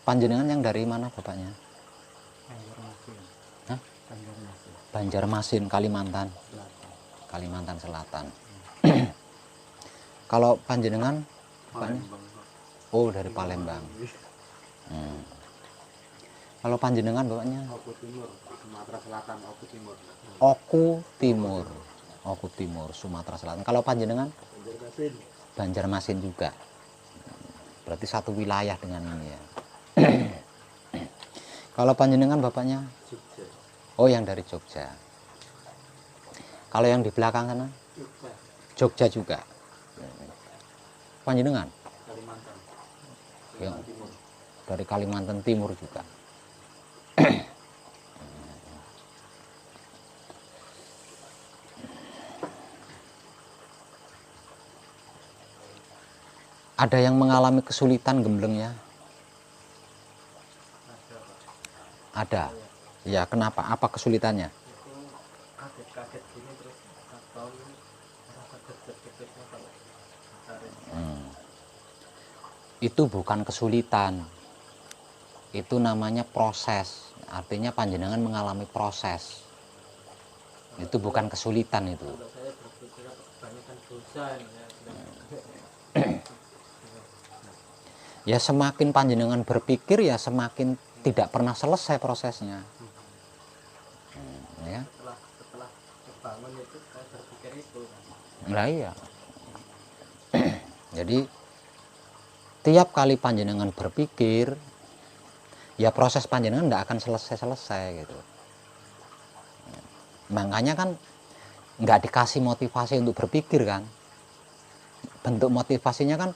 Panjenengan yang dari mana bapaknya? Banjarmasin. Hah? Banjarmasin. Banjarmasin, Kalimantan. Selatan. Kalimantan Selatan. Kalau panjenengan bapaknya? Palembang, Pak. Oh, dari Palembang. Kalau panjenengan bapaknya? Oku Timur, Sumatera Selatan, Oku Timur. Oku Timur. Oku Timur, Sumatera Selatan. Kalau panjenengan? Banjarmasin. Banjarmasin juga. Berarti satu wilayah dengan ini ya. Kalau panjenengan bapaknya? Jogja. Oh, yang dari Jogja. Kalau yang di belakang sana? Jogja. Jogja juga. Panjenengan? Kalimantan. Yang Kalimantan Timur. dari Kalimantan Timur juga. Ada yang mengalami kesulitan gemblengnya? Ada, Pak. Ada. Ya, kenapa? Apa kesulitannya? Itu kaget-kaget gini terus atau rasa deg-deg-degnya kalau tarik. Itu bukan kesulitan. Itu namanya proses. Artinya panjenengan mengalami proses. Itu bukan kesulitan itu. Kalau saya berpikir kebanyakan dosa ini ya. Ya semakin panjenengan berpikir ya semakin tidak pernah selesai prosesnya. Ya. Setelah kebangun itu saya berpikir itu. Nah, iya. Jadi tiap kali panjenengan berpikir, ya proses panjenengan tidak akan selesai-selesai gitu. Makanya kan nggak dikasih motivasi untuk berpikir kan. Bentuk motivasinya kan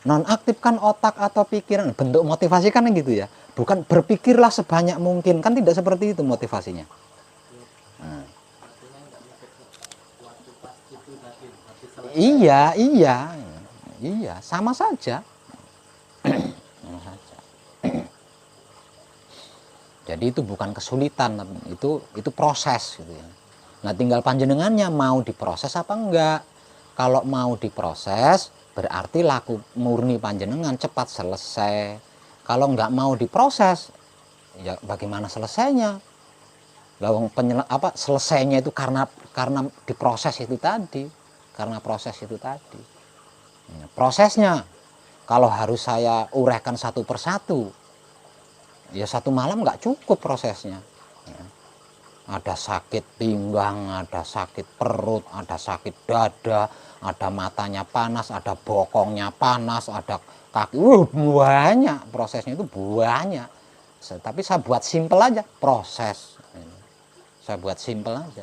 nonaktifkan otak atau pikiran. Bentuk motivasi kan gitu ya. Bukan berpikirlah sebanyak mungkin, kan tidak seperti itu motivasinya. Artinya nggak mikir waktu pas itu tadi habis selesai. Iya, sama saja. Sama saja. Jadi itu bukan kesulitan, itu proses gitu ya. Nah, tinggal panjenengannya mau diproses apa enggak. Kalau mau diproses, berarti laku murni panjenengan cepat selesai. Kalau enggak mau diproses, ya bagaimana selesainya? Lawang selesainya itu karena diproses itu tadi, karena proses itu tadi. Nah, prosesnya kalau harus saya uraikan satu persatu, ya satu malam nggak cukup prosesnya. Ada sakit pinggang, ada sakit perut, ada sakit dada, ada matanya panas, ada bokongnya panas, ada kaki, banyak prosesnya itu banyak. Tapi saya buat simpel aja proses. Saya buat simpel aja.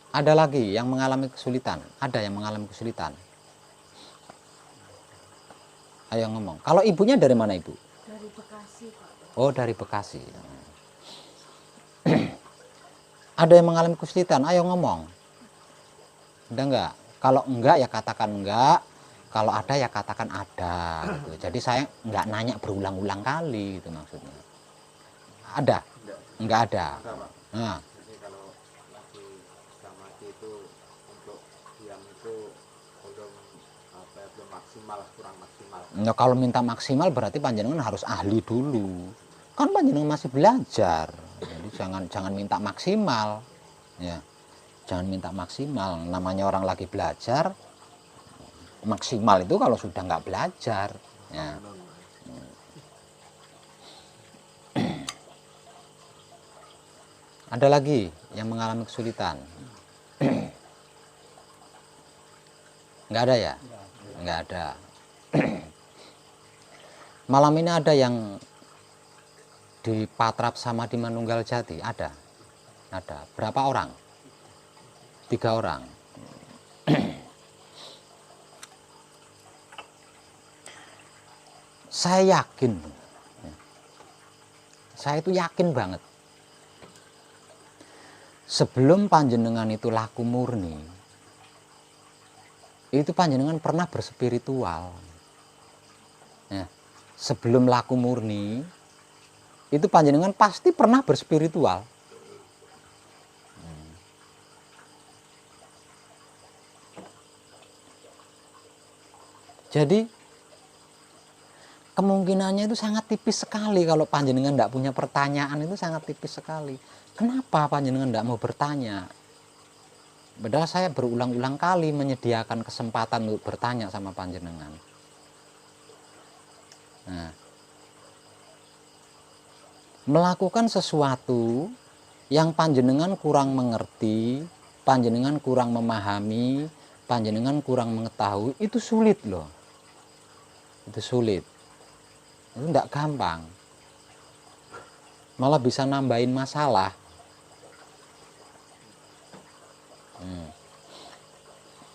Ada lagi yang mengalami kesulitan? Ada yang mengalami kesulitan? Ayo ngomong. Kalau ibunya dari mana ibu? Dari Bekasi, Pak. Oh, dari Bekasi. Ada yang mengalami kesulitan? Ayo ngomong. Ada enggak? Kalau enggak ya katakan enggak. Kalau ada ya katakan ada. Gitu. Jadi saya enggak nanya berulang-ulang kali gitu maksudnya. Ada? Enggak ada. Nah. Jadi kalau lagi sama itu untuk diam itu belum belum maksimal, kurang maksimal. Nah, kalau minta maksimal berarti panjenengan harus ahli dulu. Kan panjenengan masih belajar. Jadi jangan minta maksimal. Ya. Jangan minta maksimal. Namanya orang lagi belajar, maksimal itu kalau sudah nggak belajar. Ya. Ada lagi yang mengalami kesulitan? Nggak ada ya? Nggak ada. Malam ini ada yang di Patrap sama di Manunggal Jati? Ada? Ada. Berapa orang? 3 orang. Saya yakin, saya itu yakin banget, sebelum panjenengan itu laku murni, itu panjenengan pernah berspiritual. Ya, sebelum laku murni, itu panjenengan pasti pernah berspiritual. Jadi kemungkinannya itu sangat tipis sekali kalau panjenengan tidak punya pertanyaan, itu sangat tipis sekali. Kenapa panjenengan tidak mau bertanya? Padahal saya berulang-ulang kali menyediakan kesempatan untuk bertanya sama panjenengan. Nah, melakukan sesuatu yang panjenengan kurang mengerti, panjenengan kurang memahami, panjenengan kurang mengetahui, itu sulit loh. Itu sulit. Itu tidak gampang. Malah bisa nambahin masalah.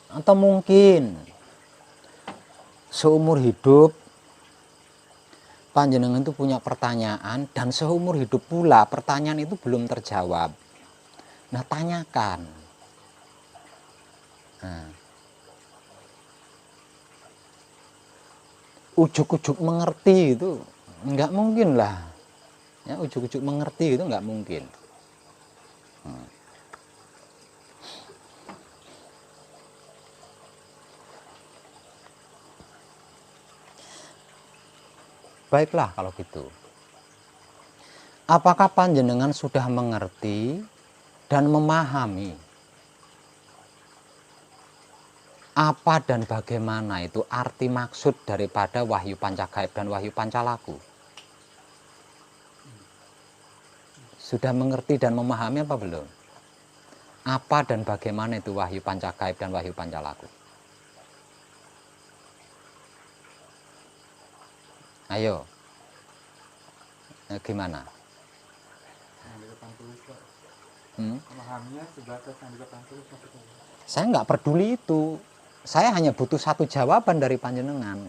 Atau mungkin seumur hidup panjenengan itu punya pertanyaan, dan seumur hidup pula pertanyaan itu belum terjawab. Nah, tanyakan. Nah, ujuk-ujuk mengerti itu nggak mungkin lah. Ya, ujuk-ujuk mengerti itu nggak mungkin. Baiklah kalau gitu. Apakah panjenengan sudah mengerti dan memahami apa dan bagaimana itu arti maksud daripada wahyu pancagaib dan wahyu pancalaku? Sudah mengerti dan memahami apa belum? Apa dan bagaimana itu wahyu pancagaib dan wahyu pancalaku? Ayo. Gimana? Yang di depan tulis kok. Memahaminya sebatas yang di depan tulis. Saya nggak peduli itu. Saya hanya butuh satu jawaban dari panjenengan.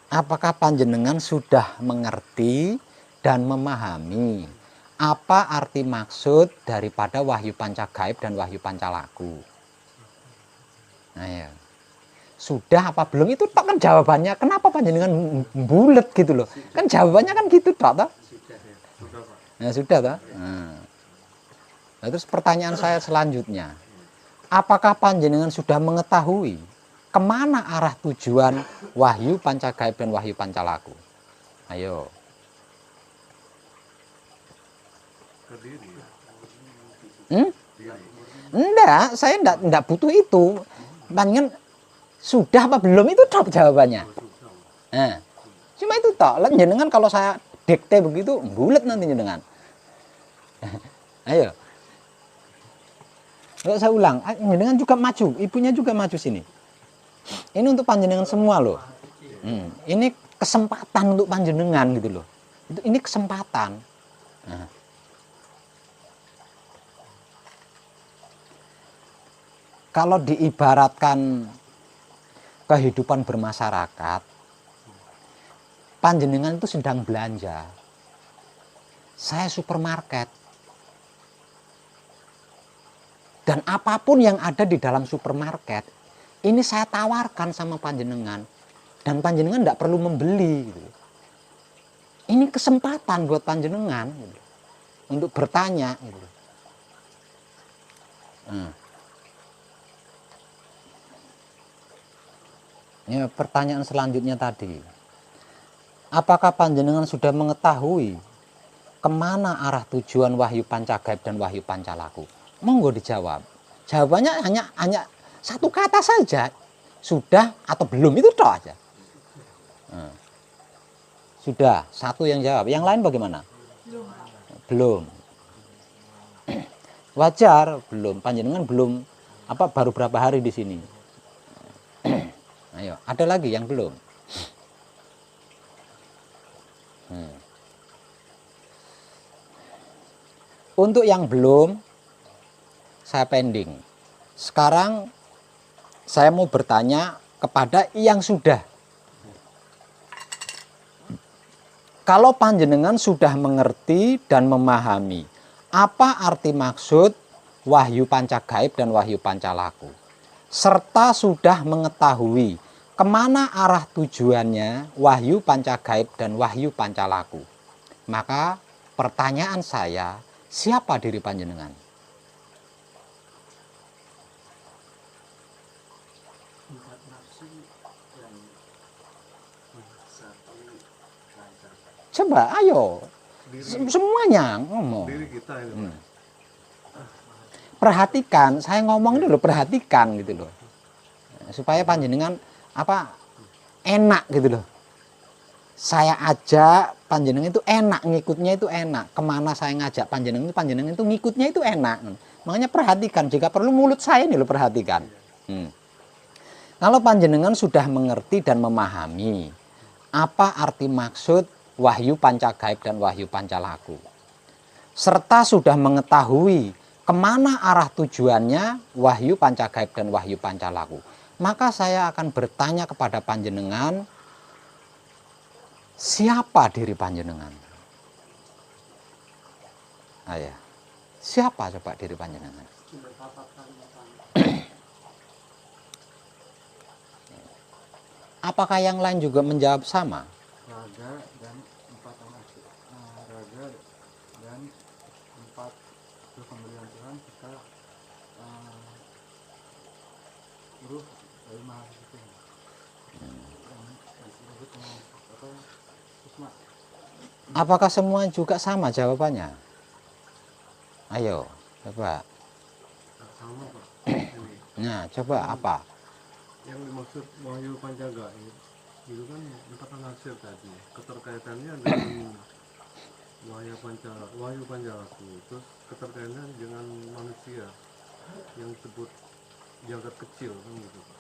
Apakah panjenengan sudah mengerti dan memahami apa arti maksud daripada wahyu pancagaib dan wahyu pancalaku? Nah ya. Sudah apa belum itu tok kan jawabannya. Kenapa panjenengan bulet gitu loh? Kan jawabannya kan gitu tok. Nah, sudah toh? Nah, terus pertanyaan saya selanjutnya. Apakah panjenengan sudah mengetahui kemana arah tujuan wahyu pancagaib dan wahyu pancalaku? Ayo. Enggak, saya enggak butuh itu. Panjenengan sudah apa belum itu tok jawabannya. Nah, cuma itu tok. Jenengan kalau saya dikte begitu bulet nanti jenengan. Ayo. Kalau saya ulang, jenengan juga maju, ibunya juga maju sini. Ini untuk panjenengan semua loh. Ini kesempatan untuk panjenengan gitu loh. Ini kesempatan. Nah. Kalau diibaratkan kehidupan bermasyarakat, panjenengan itu sedang belanja. Saya supermarket. Dan apapun yang ada di dalam supermarket, ini saya tawarkan sama panjenengan. Dan panjenengan tidak perlu membeli. Gitu. Ini kesempatan buat panjenengan gitu, untuk bertanya. Gitu. Ya, pertanyaan selanjutnya tadi. Apakah panjenengan sudah mengetahui kemana arah tujuan wahyu pancagaib dan wahyu pancalaku? Monggo dijawab. Jawabannya hanya satu kata saja. Sudah atau belum itu toh aja. Sudah, satu yang jawab. Yang lain bagaimana? Belum. Wajar, belum. Panjenengan belum baru berapa hari di sini. Ayo, ada lagi yang belum. Untuk yang belum, saya pending. Sekarang saya mau bertanya kepada yang sudah. Kalau panjenengan sudah mengerti dan memahami apa arti maksud wahyu pancagaib dan wahyu pancalaku, serta sudah mengetahui kemana arah tujuannya wahyu pancagaib dan wahyu pancalaku, maka pertanyaan saya, siapa diri panjenengan? coba, ayo. Semuanya ngomong. Diri kita ini. Perhatikan, saya ngomong dulu, perhatikan gitu loh. Supaya panjenengan apa enak gitu loh. Saya ajak panjenengan itu enak, ngikutnya itu enak. Kemana saya ngajak panjenengan itu ngikutnya itu enak. Makanya perhatikan, jika perlu mulut saya ini loh perhatikan. Kalau panjenengan sudah mengerti dan memahami apa arti maksud wahyu pancagaib dan wahyu pancalaku, serta sudah mengetahui kemana arah tujuannya wahyu pancagaib dan wahyu pancalaku, maka saya akan bertanya kepada panjenengan, siapa diri panjenengan? Ayah, siapa coba diri panjenengan? Apakah yang lain juga menjawab sama? Raga dan empat raga dan empat pemberian Tuhan kita ruh dari maha suci Apakah semua juga sama jawabannya? Ayo, coba. Sama Pak. Nah, coba apa? Yang dimaksud wahyu pancagaib itu kan empat nasir tadi. Keterkaitannya dengan wahyu pancalaku. Terus keterkaitannya dengan manusia yang disebut jagat kecil kan gitu Pak.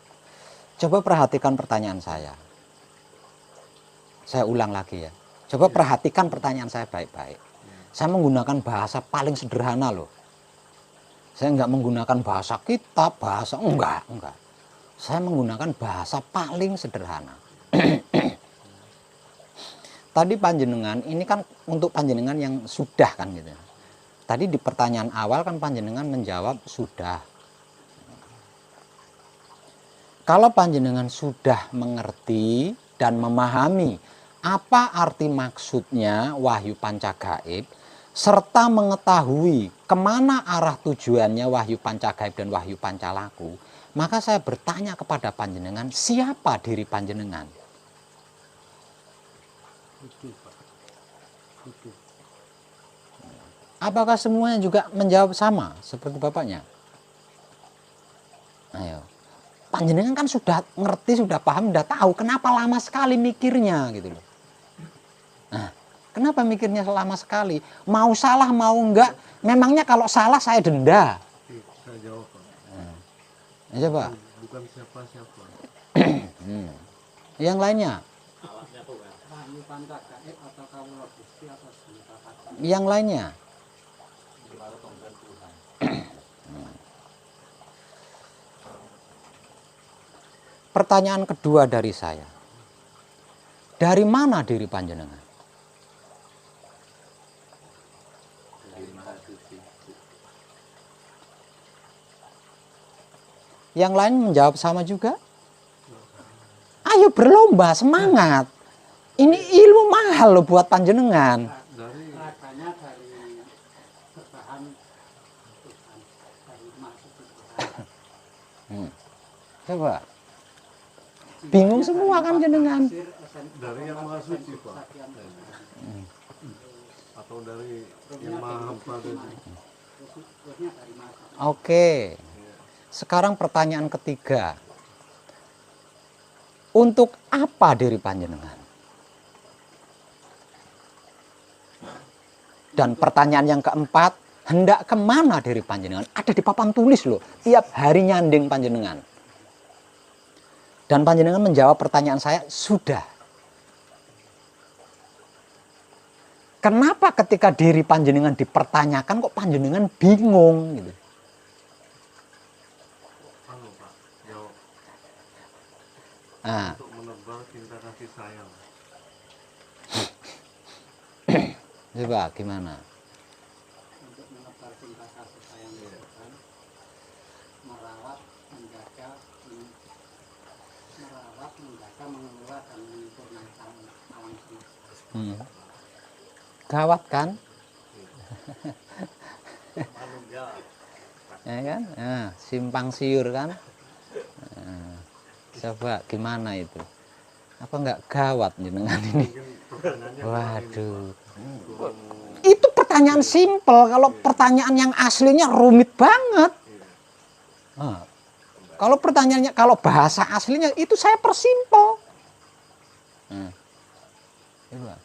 Coba perhatikan pertanyaan saya. Saya ulang lagi ya. Coba perhatikan pertanyaan saya baik-baik. Saya menggunakan bahasa paling sederhana loh. Saya enggak menggunakan bahasa kitab, enggak. Saya menggunakan bahasa paling sederhana. Tadi panjenengan, ini kan untuk panjenengan yang sudah kan gitu. Tadi di pertanyaan awal kan panjenengan menjawab sudah. Kalau panjenengan sudah mengerti dan memahami apa arti maksudnya wahyu pancagaib, serta mengetahui kemana arah tujuannya wahyu pancagaib dan wahyu pancalaku, maka saya bertanya kepada panjenengan, siapa diri panjenengan? Apakah semuanya juga menjawab sama seperti bapaknya? Ayo. Panjenengan kan sudah ngerti, sudah paham, sudah tahu kenapa lama sekali mikirnya gitu loh. Nah, kenapa mikirnya lama sekali? Mau salah mau enggak? Memangnya kalau salah saya denda. Saya jawab Pak. Coba. Bukan siapa-siapa. Yang lainnya? Yang lainnya? Pertanyaan kedua dari saya. Dari mana diri panjenengan? Yang lain menjawab sama juga? Ayo berlomba, semangat. Ini ilmu mahal loh buat panjenengan. Coba. Bingung semua kan jenengan. Dari yang maha suci Pak. Atau dari yang maha hampa tadi. Oke. Sekarang pertanyaan ketiga. Untuk apa diri panjenengan? Dan pertanyaan yang keempat, hendak kemana diri panjenengan? Ada di papan tulis loh. Tiap hari nyanding panjenengan. Dan panjenengan menjawab pertanyaan saya, sudah. Kenapa ketika diri panjenengan dipertanyakan kok panjenengan bingung gitu? Pak, jawab. Nah, Untuk menebar cinta kasih sayang. coba gimana? Untuk menebar cinta kasih sayang Tuhan, merawat, menjaga, mengelola dan menyempurnakan alam semesta. Gawat kan? Ya kan? Nah, simpang siur kan? Nah, coba gimana itu? Apa enggak gawat jenengan ini? Mungkin pertanyaannya Waduh. kurang, Itu pertanyaan simpel, kalau pertanyaan yang aslinya rumit banget. Nah, kalau pertanyaannya, kalau bahasa aslinya itu saya persimpel. Nah, coba.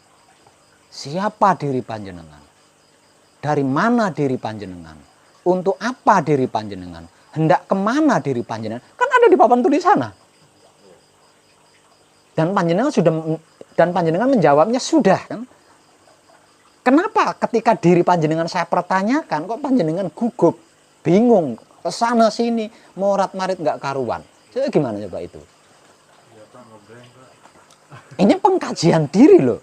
Siapa diri panjenengan? Dari mana diri panjenengan? Untuk apa diri panjenengan? Hendak kemana diri panjenengan? Kan ada di papan tulis sana. Dan panjenengan menjawabnya sudah kan? Kenapa ketika diri panjenengan saya pertanyakan kok panjenengan gugup, bingung, kesana sini, morat marit nggak karuan? Jadi gimana coba itu? ya Pak, ngeblank Pak. Ini pengkajian diri loh.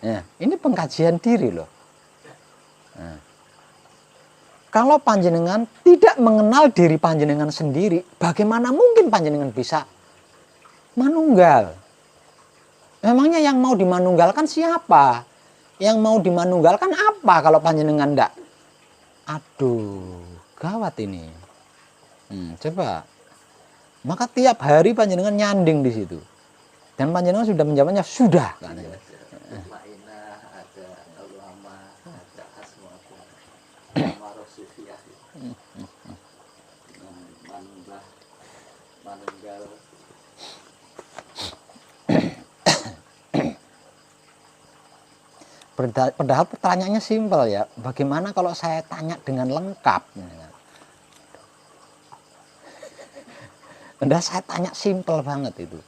Ya, ini pengkajian diri loh. Nah, kalau panjenengan tidak mengenal diri panjenengan sendiri, bagaimana mungkin panjenengan bisa manunggal? Memangnya yang mau dimanunggalkan siapa? Yang mau dimanunggalkan apa kalau panjenengan enggak? Aduh, gawat ini. Coba. Maka tiap hari panjenengan nyanding di situ. Dan panjenengan sudah menjawabnya sudah. Ma'inah, ada ulama, ada asma'u, ulama Rasuliyah, manunggal. Padahal pertanyaannya simpel ya. Bagaimana kalau saya tanya dengan lengkap? Udah saya tanya simpel banget itu.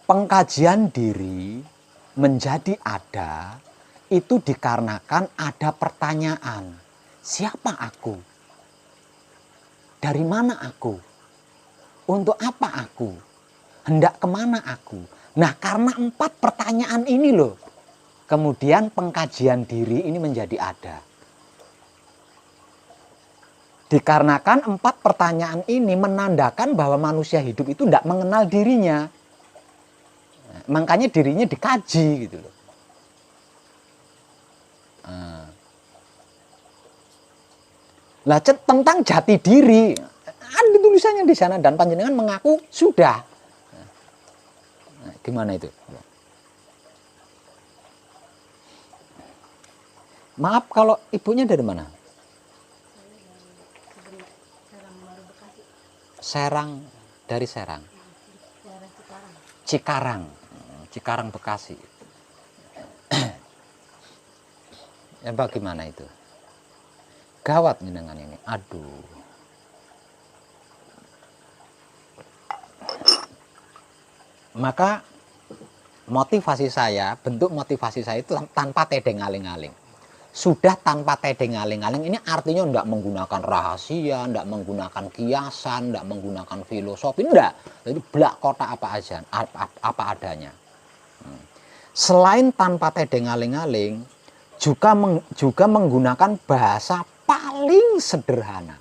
Pengkajian diri menjadi ada itu dikarenakan ada pertanyaan. Siapa aku? Dari mana aku? Untuk apa aku? Hendak kemana aku? Nah, karena 4 pertanyaan ini loh, kemudian pengkajian diri ini menjadi ada. Dikarenakan 4 pertanyaan ini menandakan bahwa manusia hidup itu tidak mengenal dirinya. Nah, makanya dirinya dikaji gitu loh. Nah, tentang jati diri, ada tulisannya di sana dan panjenengan mengaku sudah. Nah, gimana itu? Maaf kalau ibunya dari mana? Serang, dari Serang. Cikarang, Cikarang Bekasi. Ya bagaimana itu? Gawat dengan ini. Aduh. Maka motivasi saya, bentuk motivasi saya itu tanpa tedeng aling-aling. Sudah tanpa tedeng aling-aling, ini artinya enggak menggunakan rahasia, enggak menggunakan kiasan, enggak menggunakan filosofi, enggak. Jadi belak kotak apa adanya. Selain tanpa tedeng aling-aling, juga menggunakan bahasa paling sederhana.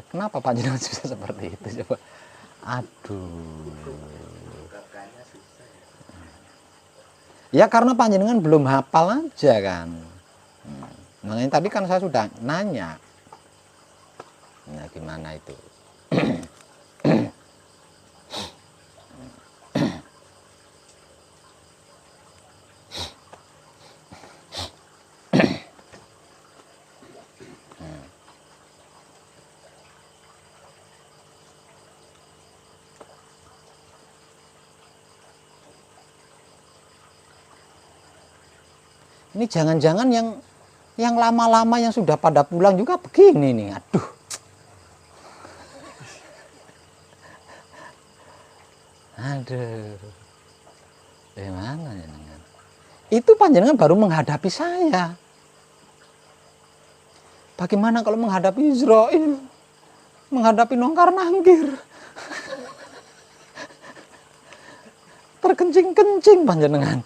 Kenapa panjenengan bisa seperti itu coba? Aduh. Ya karena panjenengan belum hafal aja kan. Makanya tadi kan saya sudah nanya. Nah, gimana itu? Ini jangan-jangan yang lama-lama yang sudah pada pulang juga begini nih. Aduh. Aduh. Gimana ya? Itu panjenengan baru menghadapi saya. Bagaimana kalau menghadapi Israel? Menghadapi Nongkar Nangkir? Terkencing-kencing panjenengan.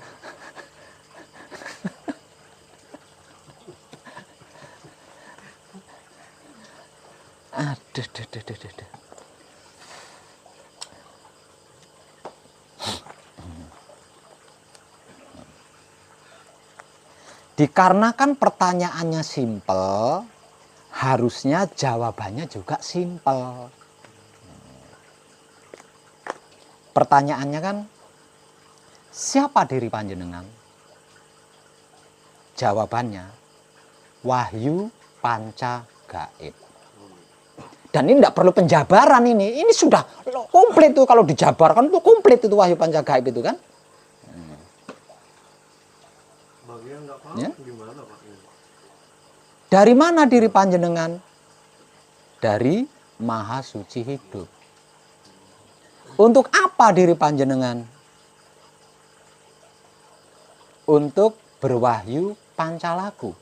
Aduh, duh. Dikarenakan pertanyaannya simpel, harusnya jawabannya juga simpel. Pertanyaannya kan, siapa diri panjenengan? Jawabannya, wahyu panca gaib. Dan ini tidak perlu penjabaran ini sudah komplit tuh, kalau dijabarkan itu komplit itu wahyu panca gaib itu kan. Bagi yang nggak paham Ya. gimana Pak? Ini? Dari mana diri panjenengan? Dari Maha Suci hidup. Untuk apa diri panjenengan? Untuk berwahyu pancalaku.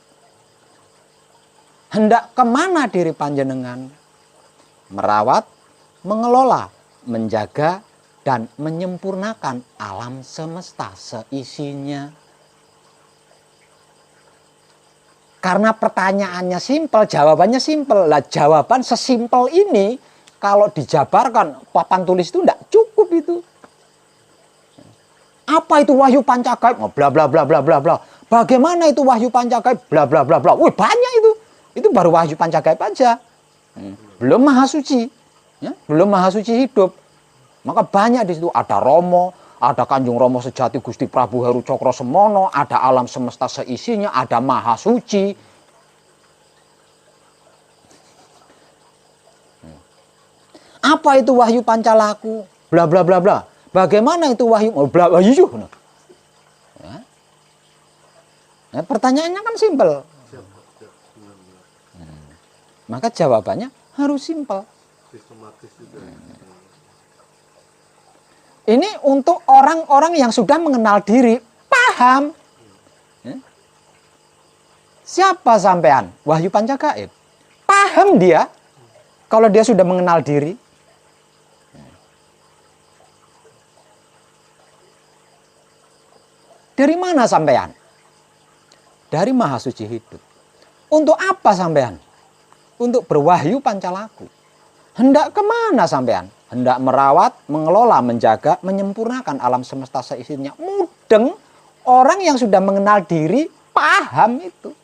Hendak kemana diri panjenengan? Merawat, mengelola, menjaga, dan menyempurnakan alam semesta seisinya. Karena pertanyaannya simpel, jawabannya simpel. Lah jawaban sesimpel ini kalau dijabarkan papan tulis itu tidak cukup itu. Apa itu wahyu panca gaib? Oh, bla bla bla bla bla bla. Bagaimana itu wahyu panca gaib? Bla bla bla bla. Wih, banyak itu. Itu baru wahyu panca gaib aja. Belum maha suci. Ya, belum maha suci hidup. Maka banyak di situ, ada Romo, ada Kanjeng Romo Sejati Gusti Prabu Heru Cokro Semono, ada alam semesta seisinya, ada maha suci. Apa itu wahyu pancalaku? Bla bla bla bla. Bagaimana itu wahyu? Oh, bla bla yuh. Ya. Nah, pertanyaannya kan simpel. Siap, benar-benar. Maka jawabannya harus simpel. Sistematis juga. Ini untuk orang-orang yang sudah mengenal diri, paham. Ya. Siapa sampean? Wahyu panca gaib. Paham dia kalau dia sudah mengenal diri. Dari mana sampean? Dari Maha Suci hidup. Untuk apa sampean? Untuk berwahyu pancalaku. Hendak kemana sampean? Hendak merawat, mengelola, menjaga, menyempurnakan alam semesta seisinya. Mudeng, orang yang sudah mengenal diri, paham itu.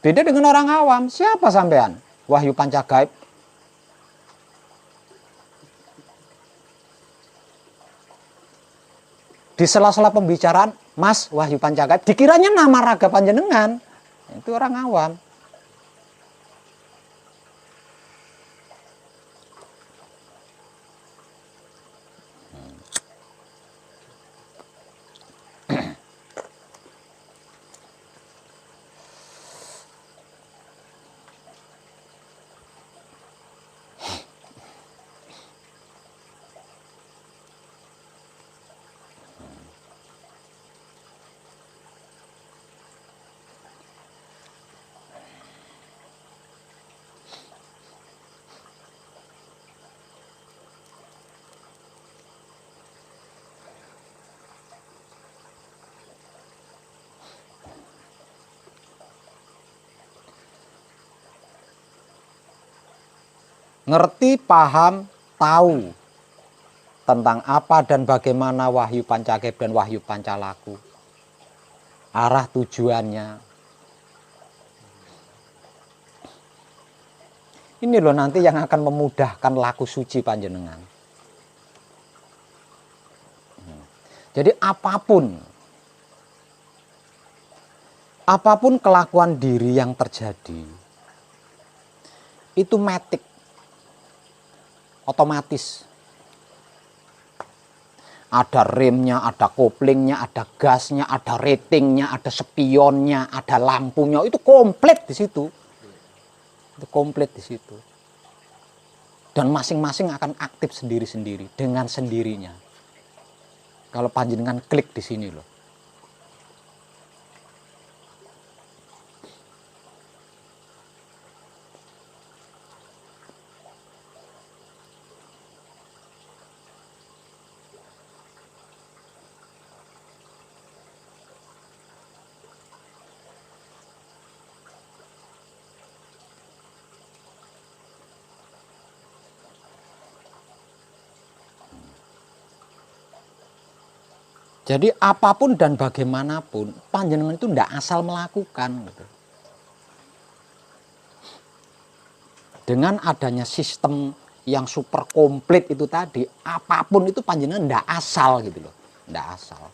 Beda dengan orang awam. Siapa sampean? Wahyu panca gaib. Di sela-sela pembicaraan, Mas Wahyu panca gaib, dikiranya nama raga panjenengan. Itu orang awam. Ngerti, paham, tahu tentang apa dan bagaimana wahyu panca gaib dan wahyu pancalaku. Arah tujuannya. Ini loh nanti yang akan memudahkan laku suci panjenengan. Jadi apapun kelakuan diri yang terjadi, itu matic, otomatis. Ada remnya, ada koplingnya, ada gasnya, ada ratingnya, ada spionnya, ada lampunya, itu komplit di situ. Itu komplit di situ. Dan masing-masing akan aktif sendiri-sendiri dengan sendirinya. Kalau panjenengan klik di sini loh. Jadi apapun dan bagaimanapun panjenengan itu ndak asal melakukan gitu. Dengan adanya sistem yang super komplit itu tadi, apapun itu panjenengan ndak asal gitu loh, ndak asal.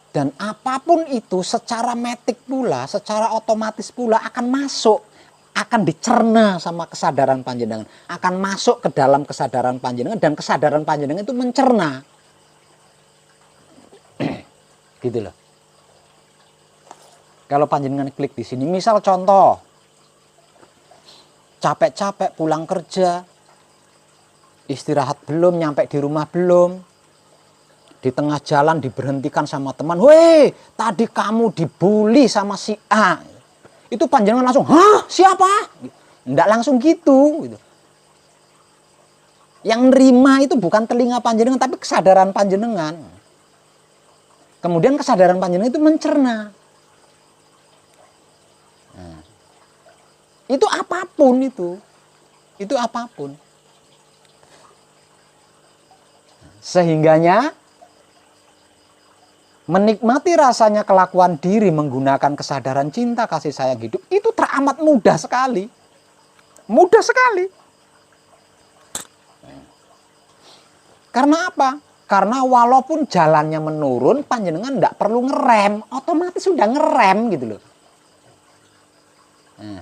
Dan apapun itu secara metik pula, secara otomatis pula akan masuk, akan dicerna sama kesadaran panjenengan, akan masuk ke dalam kesadaran panjenengan dan kesadaran panjenengan itu mencerna. Gitu loh. Kalau panjenengan klik di sini, misal contoh, capek-capek pulang kerja, istirahat belum, nyampe di rumah belum, di tengah jalan diberhentikan sama teman, "Weh, tadi kamu dibully sama si A." Itu panjenengan langsung, "Hah? Siapa?" Nggak langsung gitu. Yang nerima itu bukan telinga panjenengan, tapi kesadaran panjenengan. Kemudian kesadaran panjenengan itu mencerna. Nah, itu apapun itu. Itu apapun. Sehingganya menikmati rasanya kelakuan diri menggunakan kesadaran cinta kasih sayang hidup itu teramat mudah sekali. Mudah sekali. Karena apa? Karena walaupun jalannya menurun, panjenengan tidak perlu ngerem, otomatis sudah ngerem gitu loh. Nah,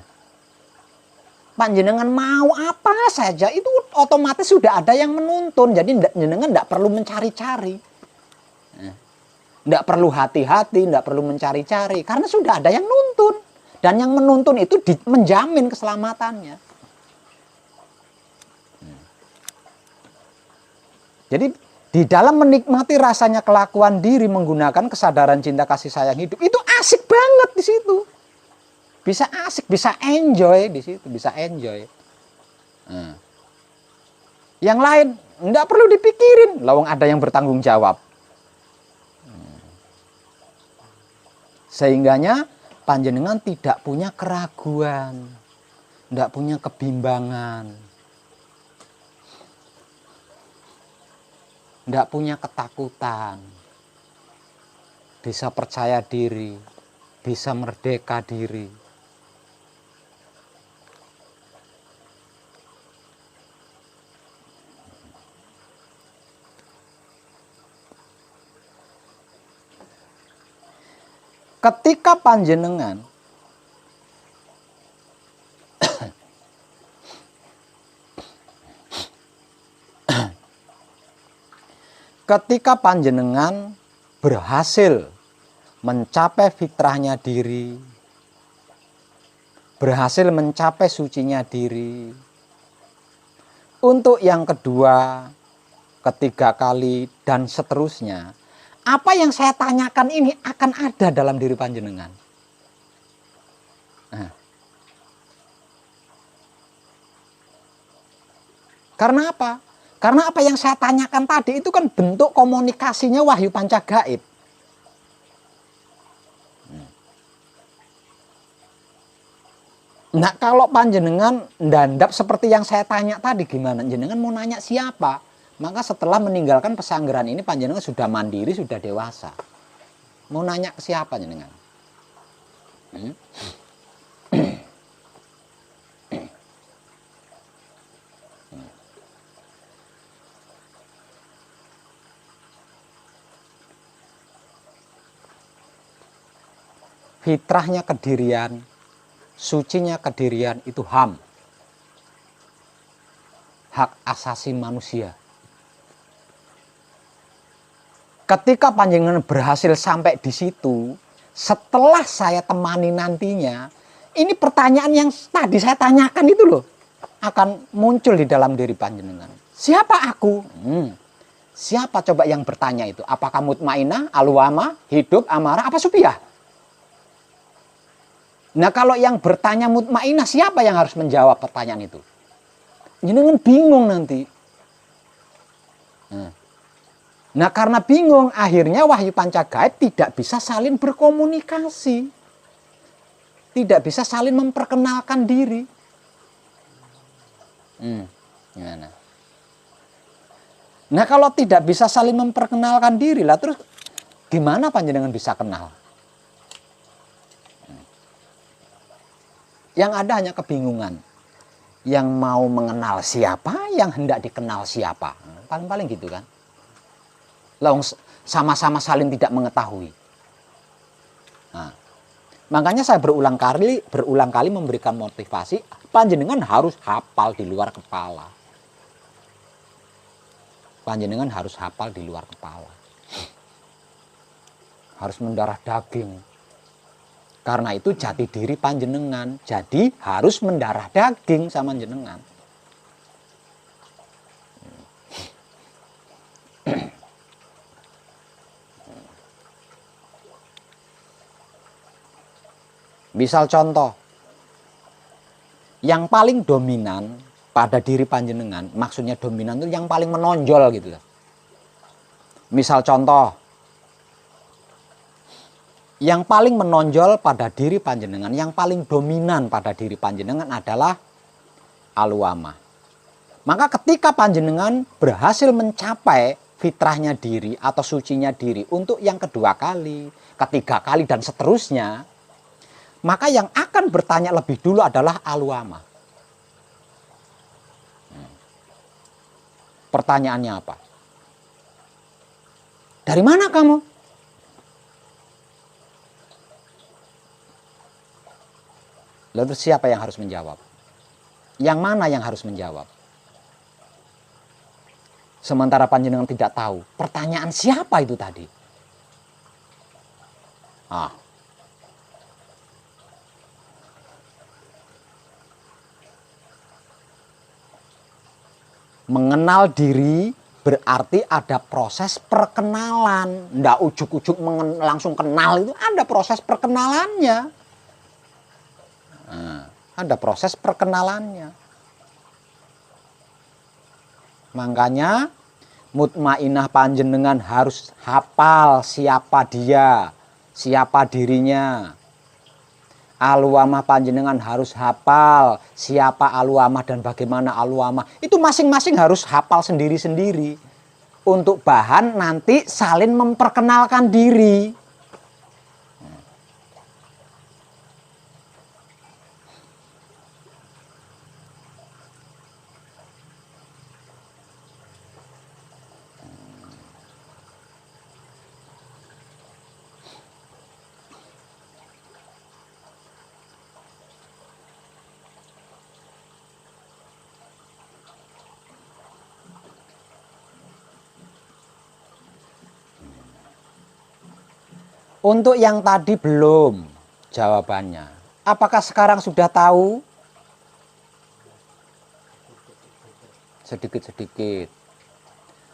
panjenengan mau apa saja itu otomatis sudah ada yang menuntun, jadi panjenengan tidak perlu mencari-cari. Tidak perlu hati-hati, tidak perlu mencari-cari, karena sudah ada yang nuntun. Dan yang menuntun itu menjamin keselamatannya. Jadi di dalam menikmati rasanya kelakuan diri menggunakan kesadaran cinta kasih sayang hidup, itu asik banget di situ. Bisa asik, bisa enjoy di situ, bisa enjoy. Nah. Yang lain, tidak perlu dipikirin, lawang ada yang bertanggung jawab. Sehingganya panjenengan tidak punya keraguan, tidak punya kebimbangan, tidak punya ketakutan, bisa percaya diri, bisa merdeka diri. Ketika panjenengan berhasil mencapai fitrahnya diri, berhasil mencapai sucinya diri, untuk yang kedua, ketiga kali, dan seterusnya, apa yang saya tanyakan ini akan ada dalam diri panjenengan. Nah. Karena apa? Karena apa yang saya tanyakan tadi itu kan bentuk komunikasinya wahyu panca gaib. Nah, kalau panjenengan ndandap seperti yang saya tanya tadi, gimana? Jenengan mau nanya siapa? Maka setelah meninggalkan pesanggeran ini panjenengan sudah mandiri, sudah dewasa. Mau nanya ke siapa jenengan? Fitrahnya kedirian, sucinya kedirian itu HAM. Hak asasi manusia. Ketika panjenengan berhasil sampai di situ, setelah saya temani nantinya, ini pertanyaan yang tadi saya tanyakan itu loh, akan muncul di dalam diri panjenengan. Siapa aku? Siapa coba yang bertanya itu? Apakah mutmainah, alwama, hidup, amarah, apa supiah? Nah, kalau yang bertanya mutmainah, siapa yang harus menjawab pertanyaan itu? Jenengan bingung nanti. Nah, karena bingung, akhirnya wahyu panca gaib tidak bisa saling berkomunikasi. Tidak bisa saling memperkenalkan diri. Gimana? Nah kalau tidak bisa saling memperkenalkan diri lah, terus gimana panjenengan bisa kenal? Yang ada hanya kebingungan. Yang mau mengenal siapa, yang hendak dikenal siapa. Paling-paling gitu kan. Lalu sama-sama saling tidak mengetahui. Nah, makanya saya berulang kali memberikan motivasi, panjenengan harus hafal di luar kepala. Panjenengan harus hafal di luar kepala. Harus mendarah daging. Karena itu jati diri panjenengan. Jadi harus mendarah daging sama jenengan. Misal contoh, yang paling dominan pada diri panjenengan, maksudnya dominan itu yang paling menonjol gitu. Misal contoh, yang paling menonjol pada diri panjenengan, yang paling dominan pada diri panjenengan adalah aluwama. Maka ketika panjenengan berhasil mencapai fitrahnya diri atau sucinya diri untuk yang kedua kali, ketiga kali dan seterusnya, maka yang akan bertanya lebih dulu adalah aluwama. Pertanyaannya apa? Dari mana kamu? Lalu siapa yang harus menjawab? Yang mana yang harus menjawab? Sementara panjenengan tidak tahu, pertanyaan siapa itu tadi? Mengenal diri berarti ada proses perkenalan. Nggak ujuk-ujuk langsung kenal, itu ada proses perkenalannya. Nah, ada proses perkenalannya. Makanya mutmainah panjenengan harus hafal siapa dia, siapa dirinya. Aluwamah panjenengan harus hafal siapa aluwamah dan bagaimana aluwamah. Itu masing-masing harus hafal sendiri-sendiri. Untuk bahan nanti saling memperkenalkan diri. Untuk yang tadi belum jawabannya. Apakah sekarang sudah tahu? Sedikit-sedikit.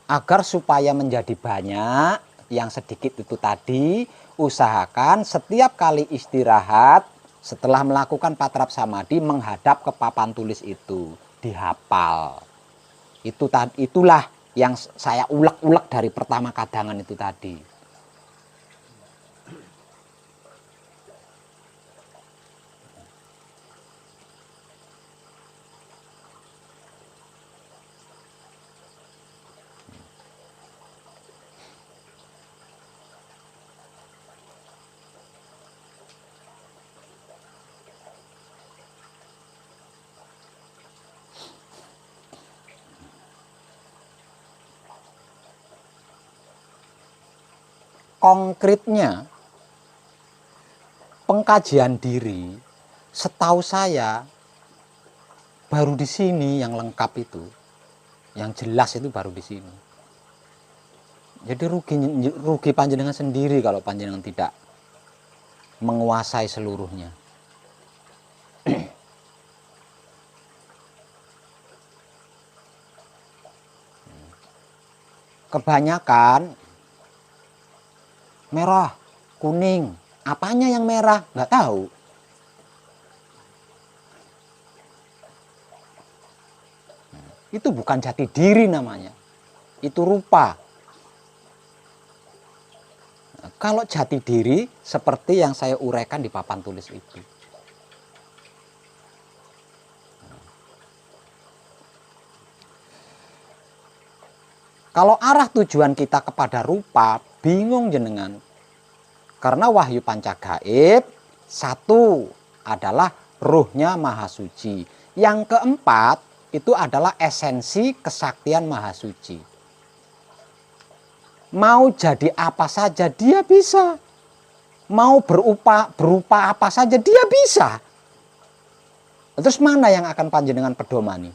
Agar supaya menjadi banyak, yang sedikit itu tadi, usahakan setiap kali istirahat, setelah melakukan patrap samadhi, menghadap ke papan tulis itu. Dihafal. Itulah yang saya ulek-ulek dari pertama kadangan itu tadi. Konkretnya pengkajian diri setahu saya baru di sini yang lengkap itu, yang jelas itu baru di sini. Jadi rugi panjenengan sendiri kalau panjenengan tidak menguasai seluruhnya. Kebanyakan merah, kuning, apanya yang merah? Nggak tahu. Itu bukan jati diri namanya. Itu rupa. Kalau jati diri seperti yang saya uraikan di papan tulis itu. Kalau arah tujuan kita kepada rupa, bingung jenengan. Karena wahyu panca gaib, satu adalah ruhnya maha suci. Yang keempat itu adalah esensi kesaktian maha suci. Mau jadi apa saja dia bisa. Mau berupa apa saja dia bisa. Terus mana yang akan panjenengan pedomani?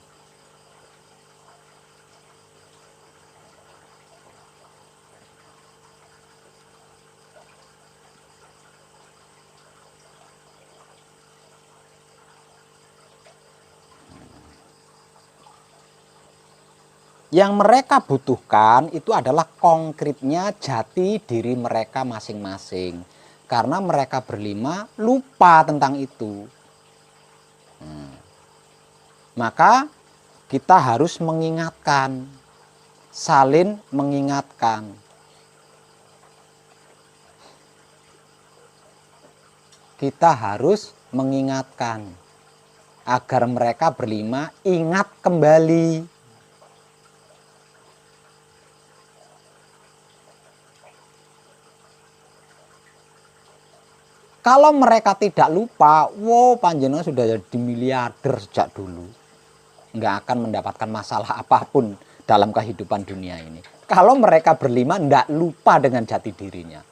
Yang mereka butuhkan itu adalah konkretnya jati diri mereka masing-masing. Karena mereka berlima lupa tentang itu. Maka kita harus mengingatkan, saling mengingatkan. Kita harus mengingatkan agar mereka berlima ingat kembali. Kalau mereka tidak lupa, wow panjenengan sudah jadi miliarder sejak dulu. Nggak akan mendapatkan masalah apapun dalam kehidupan dunia ini. Kalau mereka berlima nggak lupa dengan jati dirinya.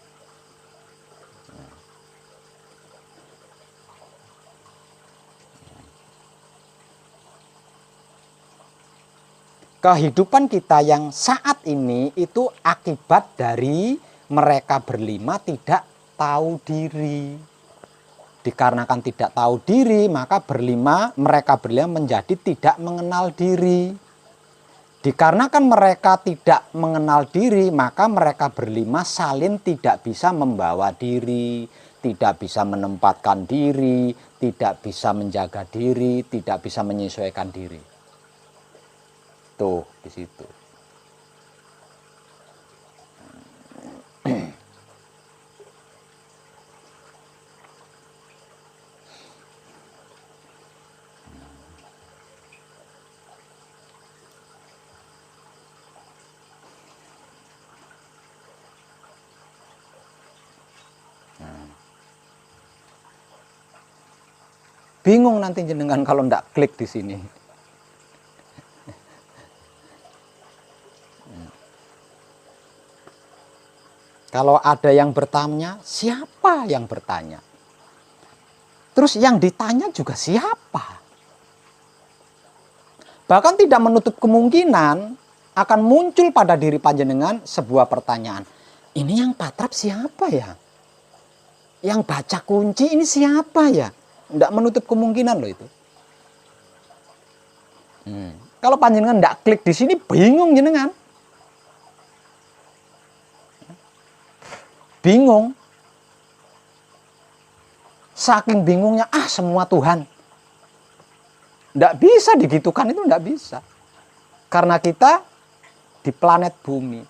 Kehidupan kita yang saat ini itu akibat dari mereka berlima tidak tahu diri. Dikarenakan tidak tahu diri, maka mereka berlima menjadi tidak mengenal diri. Dikarenakan mereka tidak mengenal diri, maka mereka berlima saling tidak bisa membawa diri, tidak bisa menempatkan diri, tidak bisa menjaga diri, tidak bisa menyesuaikan diri. Tuh, di situ. Bingung nanti jenengan kalau ndak klik di sini. Kalau ada yang bertanya, siapa yang bertanya? Terus yang ditanya juga siapa? Bahkan tidak menutup kemungkinan akan muncul pada diri panjenengan sebuah pertanyaan. Ini yang patrap siapa ya? Yang baca kunci ini siapa ya? Tidak menutup kemungkinan loh itu. Kalau panjenengan tidak klik di sini, bingung jenengan. Bingung. Saking bingungnya, semua Tuhan. Tidak bisa digitukan, itu tidak bisa. Karena kita di planet bumi.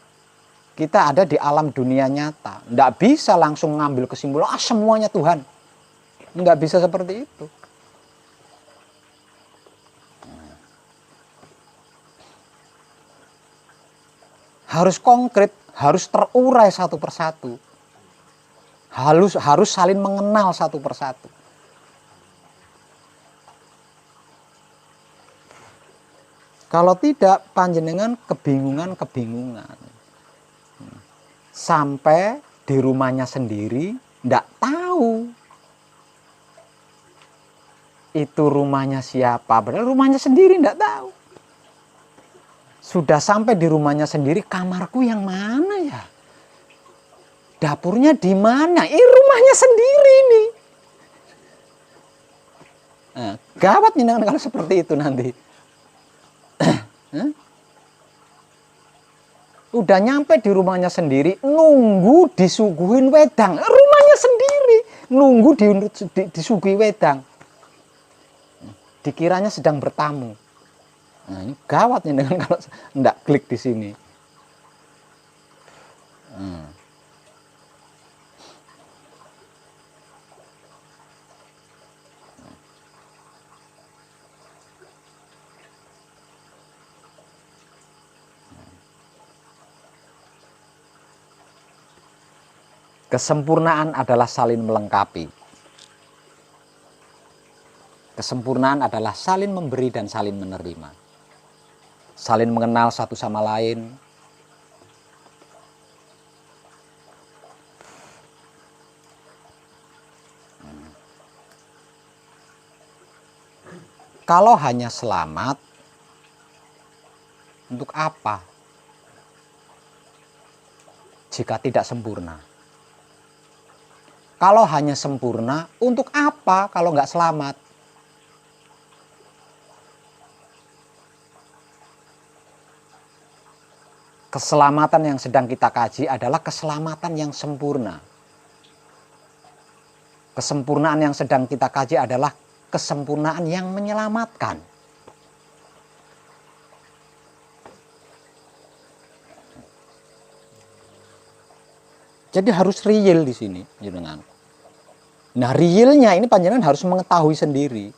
Kita ada di alam dunia nyata. Tidak bisa langsung ngambil kesimpulan, semuanya Tuhan. Nggak bisa seperti itu. Harus konkret, harus terurai satu persatu. Harus saling mengenal satu persatu. Kalau tidak, panjenengan kebingungan. Sampai di rumahnya sendiri, nggak tahu itu rumahnya siapa, padahal rumahnya sendiri enggak tahu. Sudah sampai di rumahnya sendiri, kamarku yang mana ya? Dapurnya di mana? Rumahnya sendiri nih. Nah, gawat nih kalau seperti itu nanti. Udah nyampe di rumahnya sendiri, nunggu disuguhin wedang. Rumahnya sendiri, nunggu disuguhi wedang. Dikiranya sedang bertamu. Nah, ini gawat nih dengan kalau enggak klik di sini. Kesempurnaan adalah saling melengkapi. Kesempurnaan adalah saling memberi dan saling menerima. Saling mengenal satu sama lain. Kalau hanya selamat, untuk apa? Jika tidak sempurna. Kalau hanya sempurna, untuk apa kalau nggak selamat? Keselamatan yang sedang kita kaji adalah keselamatan yang sempurna. Kesempurnaan yang sedang kita kaji adalah kesempurnaan yang menyelamatkan. Jadi harus real di sini, jenengan. Nah, realnya ini panjenengan harus mengetahui sendiri,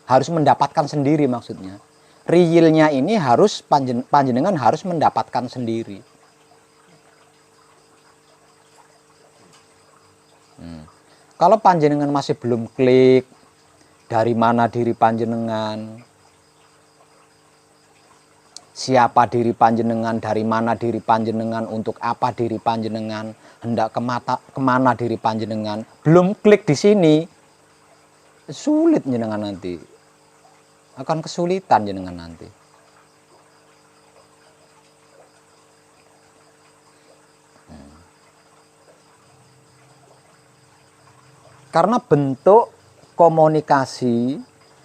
harus mendapatkan sendiri maksudnya. Realnya ini harus panjenengan harus mendapatkan sendiri. Kalau panjenengan masih belum klik, dari mana diri panjenengan, siapa diri panjenengan, dari mana diri panjenengan, untuk apa diri panjenengan, hendak kemana diri panjenengan, belum klik di sini, sulit jenengan nanti, akan kesulitan jenengan nanti. Karena bentuk komunikasi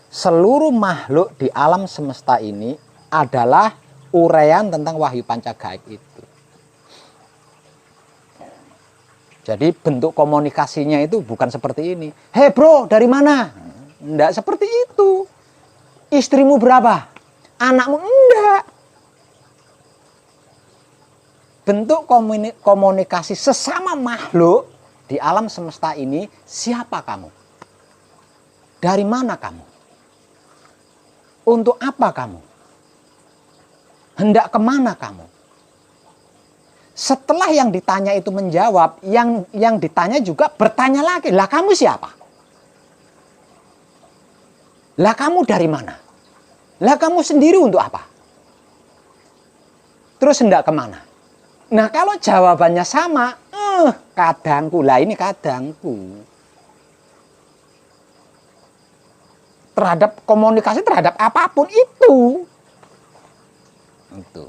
seluruh makhluk di alam semesta ini adalah uraian tentang wahyu pancagaib itu. Jadi bentuk komunikasinya itu bukan seperti ini. Hei bro, dari mana? Enggak seperti itu. Istrimu berapa? Anakmu? Enggak. Bentuk komunikasi sesama makhluk di alam semesta ini, siapa kamu? Dari mana kamu? Untuk apa kamu? Hendak kemana kamu? Setelah yang ditanya itu menjawab, yang ditanya juga bertanya lagi, lah kamu siapa? Lah kamu dari mana? Lah kamu sendiri untuk apa? Terus hendak kemana? Nah kalau jawabannya sama, kadangku, lah ini kadangku. Terhadap komunikasi, terhadap apapun itu. Itu.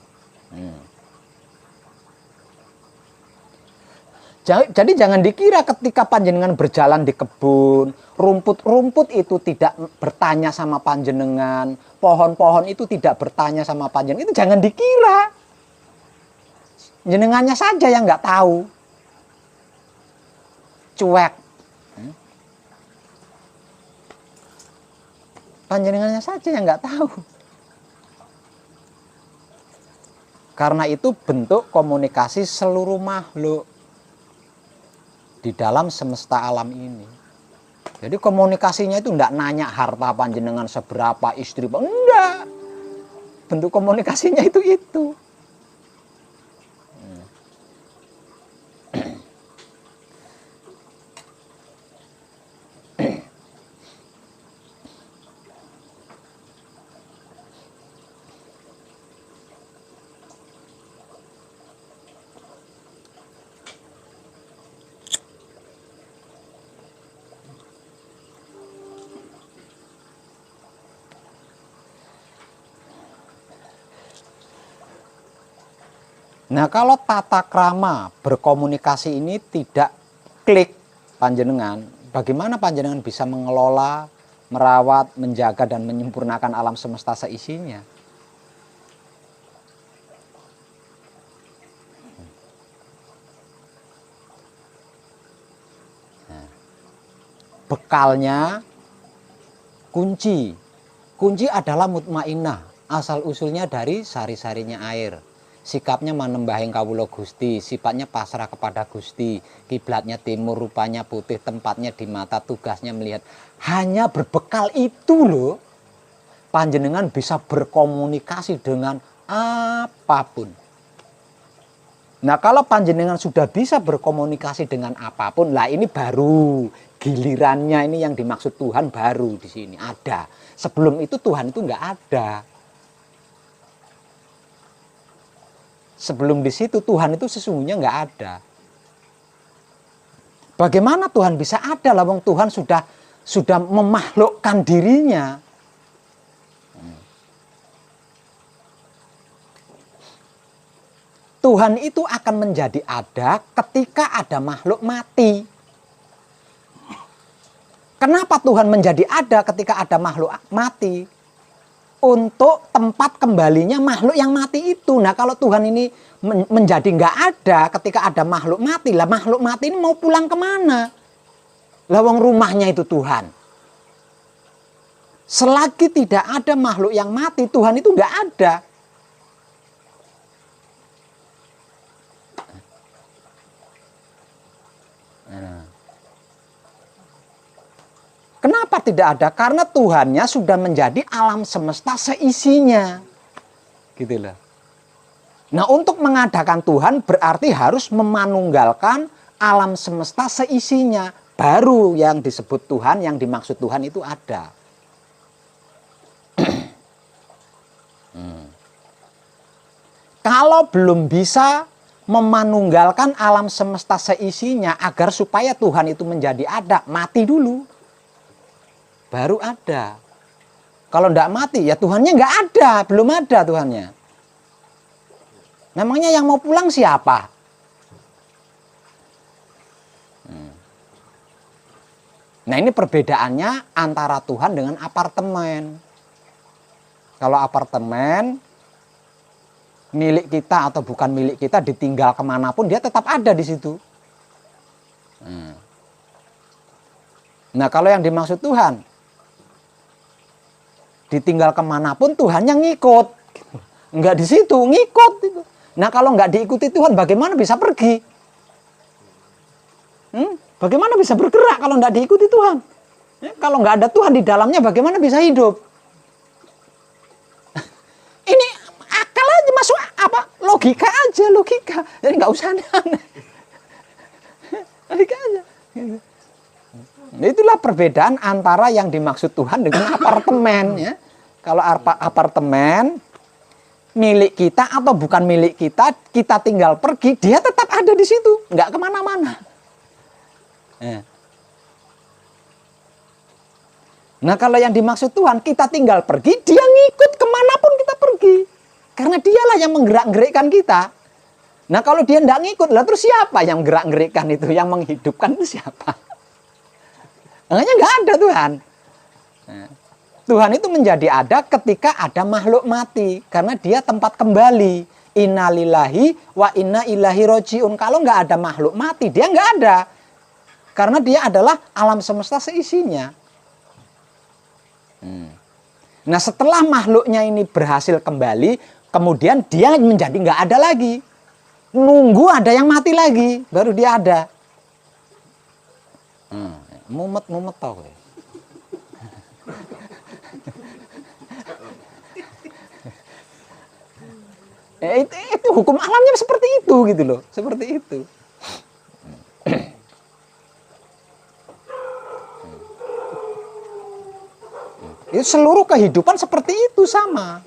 Jadi jangan dikira ketika panjenengan berjalan di kebun, rumput-rumput itu tidak bertanya sama panjenengan, pohon-pohon itu tidak bertanya sama panjenengan, itu jangan dikira. Jenengannya saja yang nggak tahu. Cuek. Panjenengannya saja yang nggak tahu. Karena itu bentuk komunikasi seluruh makhluk di dalam semesta alam ini. Jadi komunikasinya itu enggak nanya harta panjenengan seberapa, istri, enggak. Bentuk komunikasinya itu. Nah kalau tata krama berkomunikasi ini tidak klik panjenengan, bagaimana panjenengan bisa mengelola, merawat, menjaga dan menyempurnakan alam semesta seisinya? Nah, bekalnya kunci. Kunci adalah mutmainnah, asal usulnya dari sari-sarinya air. Sikapnya manembahing kawula Gusti, sifatnya pasrah kepada Gusti, kiblatnya timur, rupanya putih, tempatnya di mata, tugasnya melihat. Hanya berbekal itu loh, panjenengan bisa berkomunikasi dengan apapun. Nah, kalau panjenengan sudah bisa berkomunikasi dengan apapun, lah ini baru gilirannya, ini yang dimaksud Tuhan baru di sini ada. Sebelum itu Tuhan itu nggak ada. Sebelum di situ Tuhan itu sesungguhnya nggak ada. Bagaimana Tuhan bisa ada? Lawang Tuhan sudah memakhlukkan dirinya. Tuhan itu akan menjadi ada ketika ada makhluk mati. Kenapa Tuhan menjadi ada ketika ada makhluk mati? Untuk tempat kembalinya makhluk yang mati itu. Nah, kalau Tuhan ini menjadi nggak ada ketika ada makhluk mati, lah makhluk mati ini mau pulang kemana? Lawang rumahnya itu Tuhan. Selagi tidak ada makhluk yang mati, Tuhan itu nggak ada. Kenapa tidak ada? Karena Tuhannya sudah menjadi alam semesta seisinya. Gitu loh. Nah, untuk mengadakan Tuhan berarti harus memanunggalkan alam semesta seisinya. Baru yang disebut Tuhan, yang dimaksud Tuhan itu ada. Kalau belum bisa memanunggalkan alam semesta seisinya agar supaya Tuhan itu menjadi ada, mati dulu. Baru ada. Kalau tidak mati, ya Tuhannya nggak ada, belum ada Tuhannya. Memangnya yang mau pulang siapa? Nah, ini perbedaannya antara Tuhan dengan apartemen. Kalau apartemen milik kita atau bukan milik kita, ditinggal kemanapun dia tetap ada di situ. Nah, kalau yang dimaksud Tuhan, ditinggal kemanapun Tuhannya ngikut. Enggak di situ, ngikut itu. Nah, kalau nggak diikuti Tuhan, bagaimana bisa pergi? Bagaimana bisa bergerak kalau nggak diikuti Tuhan? Kalau nggak ada Tuhan di dalamnya, bagaimana bisa hidup? Ini akal aja, masuk apa? Logika aja, logika. Jadi nggak usah aneh. Logika aja. Itulah perbedaan antara yang dimaksud Tuhan dengan apartemen. Ya. Kalau apartemen milik kita atau bukan milik kita, kita tinggal pergi, dia tetap ada di situ, nggak kemana-mana. Nah, kalau yang dimaksud Tuhan, kita tinggal pergi, dia ngikut kemanapun kita pergi. Karena dialah yang menggerak-gerikkan kita. Nah, kalau dia tidak ngikut, lah terus siapa yang gerak-gerikkan itu, yang menghidupkan itu siapa? Makanya nggak ada Tuhan. Tuhan itu menjadi ada ketika ada makhluk mati. Karena dia tempat kembali. Inna lillahi wa inna ilahi roji'un. Kalau nggak ada makhluk mati, dia nggak ada. Karena dia adalah alam semesta seisinya. Nah, setelah makhluknya ini berhasil kembali, kemudian dia menjadi nggak ada lagi. Nunggu ada yang mati lagi, baru dia ada. Mumet tau. Itu hukum alamnya seperti itu gitu loh, seperti itu. Itu seluruh kehidupan seperti itu sama.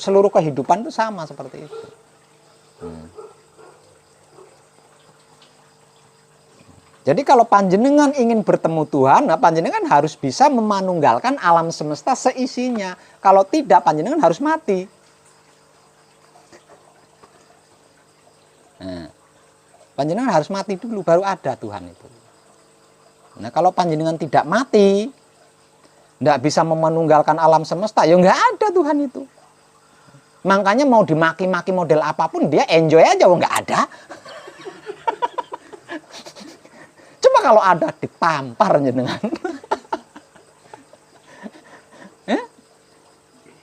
Seluruh kehidupan itu sama seperti itu. Jadi kalau panjenengan ingin bertemu Tuhan, nah panjenengan harus bisa memanunggalkan alam semesta seisinya. Kalau tidak, panjenengan harus mati. Nah, panjenengan harus mati dulu, baru ada Tuhan itu. Nah, kalau panjenengan tidak mati, tidak bisa memanunggalkan alam semesta, ya nggak ada Tuhan itu. Makanya mau dimaki-maki model apapun, dia enjoy aja, nggak ada. Coba kalau ada, ditampar jenengan.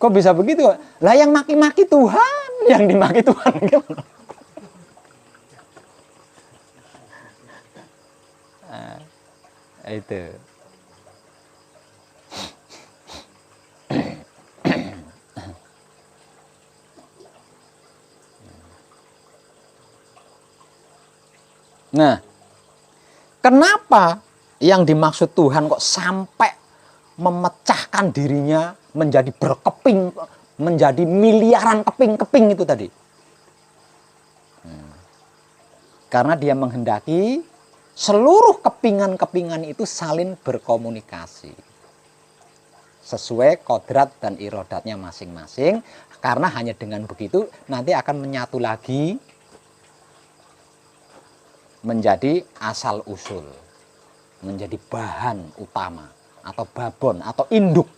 Kok bisa begitu? Lah yang maki-maki Tuhan, yang dimaki Tuhan. Itu. Nah, kenapa yang dimaksud Tuhan kok sampai memecahkan dirinya menjadi berkeping, menjadi miliaran keping-keping itu tadi? Karena dia menghendaki seluruh kepingan-kepingan itu saling berkomunikasi sesuai kodrat dan irodatnya masing-masing. Karena hanya dengan begitu nanti akan menyatu lagi menjadi asal usul, menjadi bahan utama atau babon atau induk.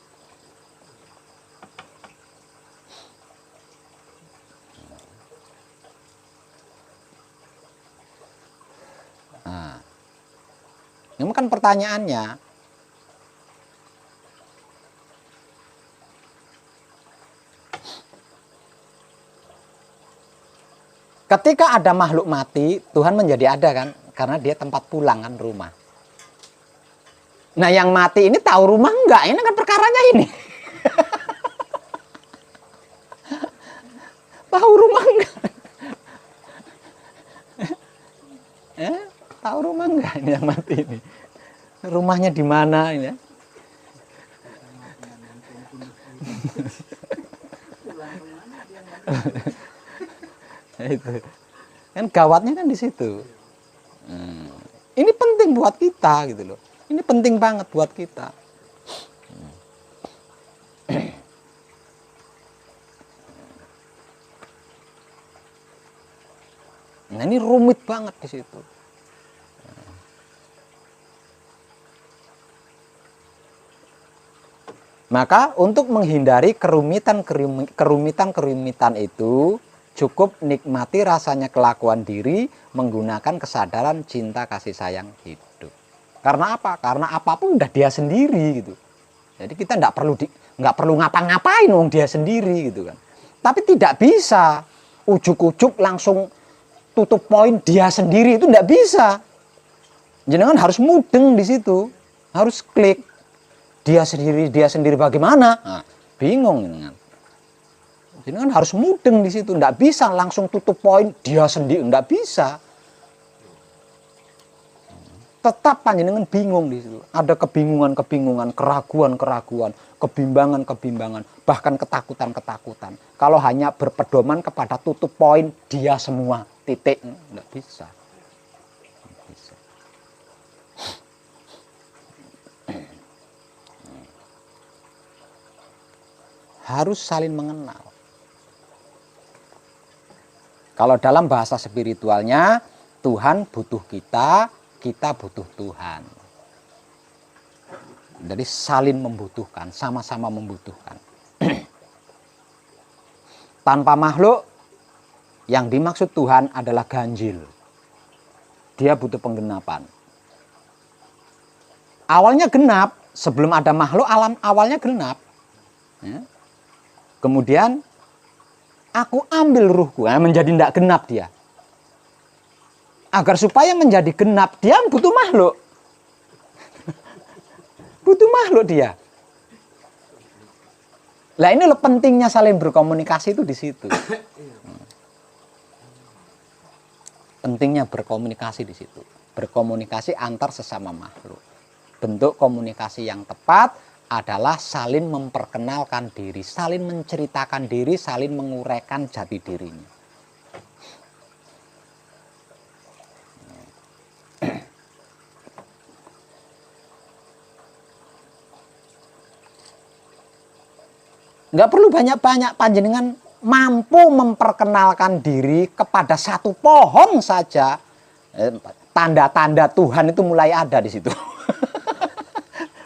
Nah, ini kan pertanyaannya, ketika ada makhluk mati, Tuhan menjadi ada kan? Karena dia tempat pulang kan, rumah. Nah yang mati ini tahu rumah enggak? Ini kan perkaranya ini. Tahu rumah enggak? Tahu rumah enggak ini yang mati ini? Rumahnya di mana ini? Itu kan gawatnya kan di situ. Ini penting buat kita gitu loh. Ini penting banget buat kita. Nah ini rumit banget di situ. Maka untuk menghindari kerumitan itu, cukup nikmati rasanya kelakuan diri menggunakan kesadaran cinta kasih sayang hidup. Karena apa? Karena apapun udah dia sendiri gitu. Jadi kita nggak perlu ngapa-ngapain wong dia sendiri gitu kan. Tapi tidak bisa ujuk-ujuk langsung tutup poin dia sendiri, itu nggak bisa. Jenengan harus mudeng di situ, harus klik dia sendiri bagaimana? Nah, bingung jenengan. Jenengan harus mudeng di situ, nggak bisa langsung tutup poin dia sendiri, nggak bisa. Tetap panjenengan bingung di situ. Ada kebingungan, keraguan, kebimbangan, bahkan ketakutan. Kalau hanya berpedoman kepada tutup poin dia semua, titik, nggak bisa. Nggak bisa. Harus saling mengenal. Kalau dalam bahasa spiritualnya, Tuhan butuh kita, kita butuh Tuhan. Jadi saling membutuhkan, sama-sama membutuhkan. Tanpa makhluk, yang dimaksud Tuhan adalah ganjil. Dia butuh penggenapan. Awalnya genap, sebelum ada makhluk, alam awalnya genap. Ya. Kemudian, aku ambil ruhku, menjadi tidak genap dia. Agar supaya menjadi genap, dia butuh makhluk. Butuh makhluk dia. Lah ini loh pentingnya saling berkomunikasi itu di situ. Pentingnya berkomunikasi di situ. Berkomunikasi antar sesama makhluk. Bentuk komunikasi yang tepat adalah saling memperkenalkan diri, saling menceritakan diri, saling menguraikan jati dirinya. Nggak perlu banyak-banyak, panjenengan mampu memperkenalkan diri kepada satu pohon saja, tanda-tanda Tuhan itu mulai ada di situ.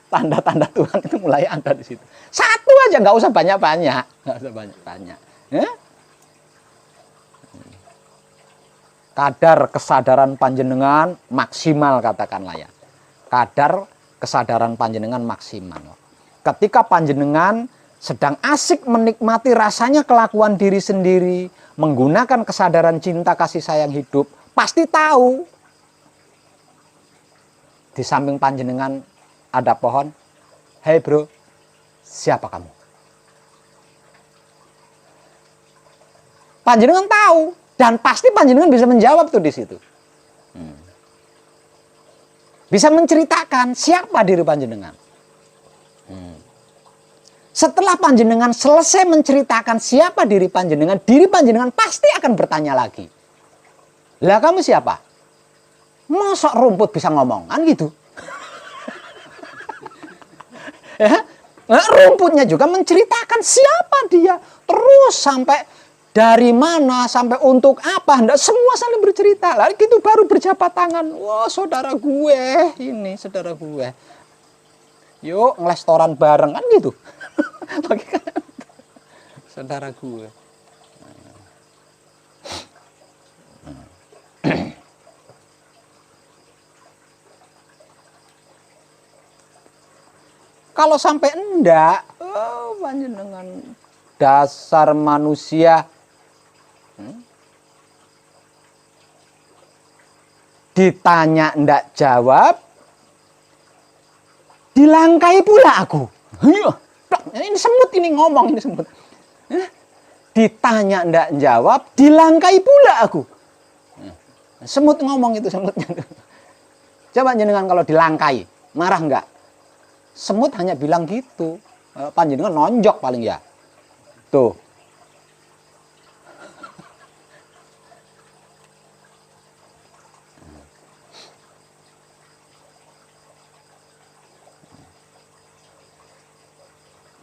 Tanda-tanda Tuhan itu mulai ada di situ. Satu aja, nggak usah banyak-banyak, nggak usah banyak-banyak. Kadar kesadaran panjenengan maksimal, katakanlah ya. Kadar kesadaran panjenengan maksimal. Ketika panjenengan sedang asik menikmati rasanya kelakuan diri sendiri, menggunakan kesadaran cinta kasih sayang hidup, pasti tahu di samping panjenengan ada pohon. Hei bro, siapa kamu? Panjenengan tahu dan pasti panjenengan bisa menjawab tuh di situ. Bisa menceritakan siapa diri panjenengan. Setelah panjenengan selesai menceritakan siapa diri panjenengan pasti akan bertanya lagi. Lah kamu siapa? Mosok rumput bisa ngomong, kan gitu. Ya? Nah, rumputnya juga menceritakan siapa dia. Terus sampai dari mana, sampai untuk apa. Nggak, semua saling bercerita. Lalu gitu baru berjabat tangan. Wah, saudara gue. Ini saudara gue. Yuk, ngelestoran bareng. Kan gitu. Saudara gue. Kalau sampai enggak, oh, panjenengan dasar manusia. Ditanya enggak jawab, dilangkai pula aku. Ini semut ini ngomong, ini semut. Ditanya enggak jawab, dilangkai pula aku. Semut ngomong itu semutnya. Coba jenengan kalau dilangkai, marah enggak? Semut hanya bilang gitu. Panjenengan nonjok paling ya. Tuh.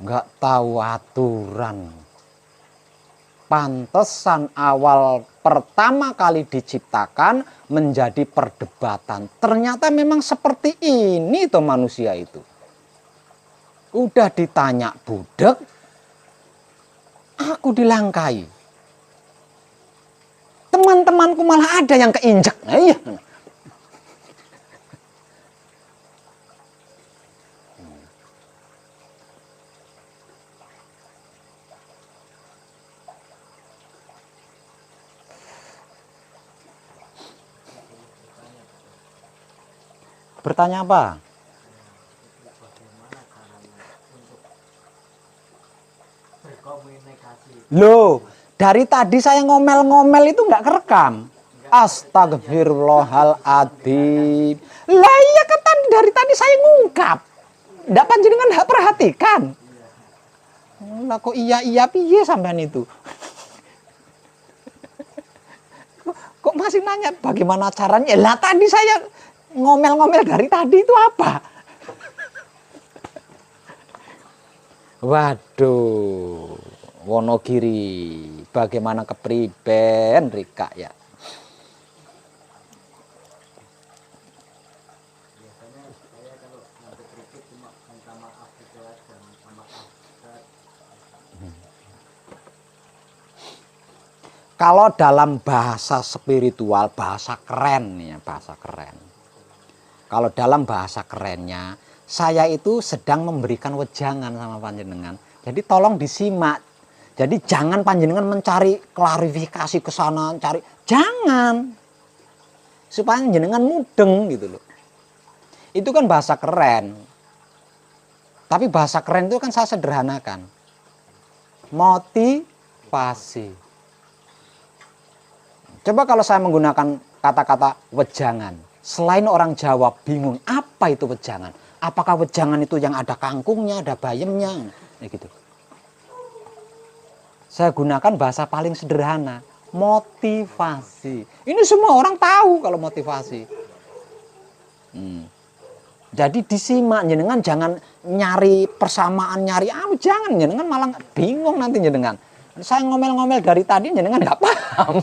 Enggak tahu aturan. Pantesan awal pertama kali diciptakan menjadi perdebatan. Ternyata memang seperti ini tuh manusia itu. Udah ditanya budek, aku dilangkai. Teman-temanku malah ada yang keinjek. Nah, iya. Bertanya apa? Loh, dari tadi saya ngomel-ngomel itu nggak kerekam. Astagfirullahaladzim. Lah iya kan dari tadi saya ngungkap. Nggak panjenengan nggak perhatikan. Lah kok iya piye sampean itu? Kok masih nanya bagaimana caranya? Lah tadi saya ngomel-ngomel dari tadi itu apa? Waduh. Wonogiri, bagaimana kepriben Rika ya? Biasanya saya kalau nanti kritik cuma minta maaf gitu aja, minta maaf. Kalau dalam bahasa spiritual, bahasa keren nih ya, bahasa keren. Kalau dalam bahasa kerennya, saya itu sedang memberikan wejangan sama panjenengan. Jadi tolong disimak. Jadi jangan panjenengan mencari klarifikasi ke sana, cari jangan. Supaya panjenengan mudeng gitu loh. Itu kan bahasa keren. Tapi bahasa keren itu kan saya sederhanakan. Motivasi. Coba kalau saya menggunakan kata-kata wejangan. Selain orang Jawa bingung, apa itu wejangan? Apakah wejangan itu yang ada kangkungnya, ada bayamnya? Ya gitu. Saya gunakan bahasa paling sederhana, motivasi. Ini semua orang tahu kalau motivasi. Jadi disimak, jenengan jangan nyari persamaan, nyari jangan, jenengan malah bingung nanti jenengan. Saya ngomel-ngomel dari tadi, jenengan nggak paham.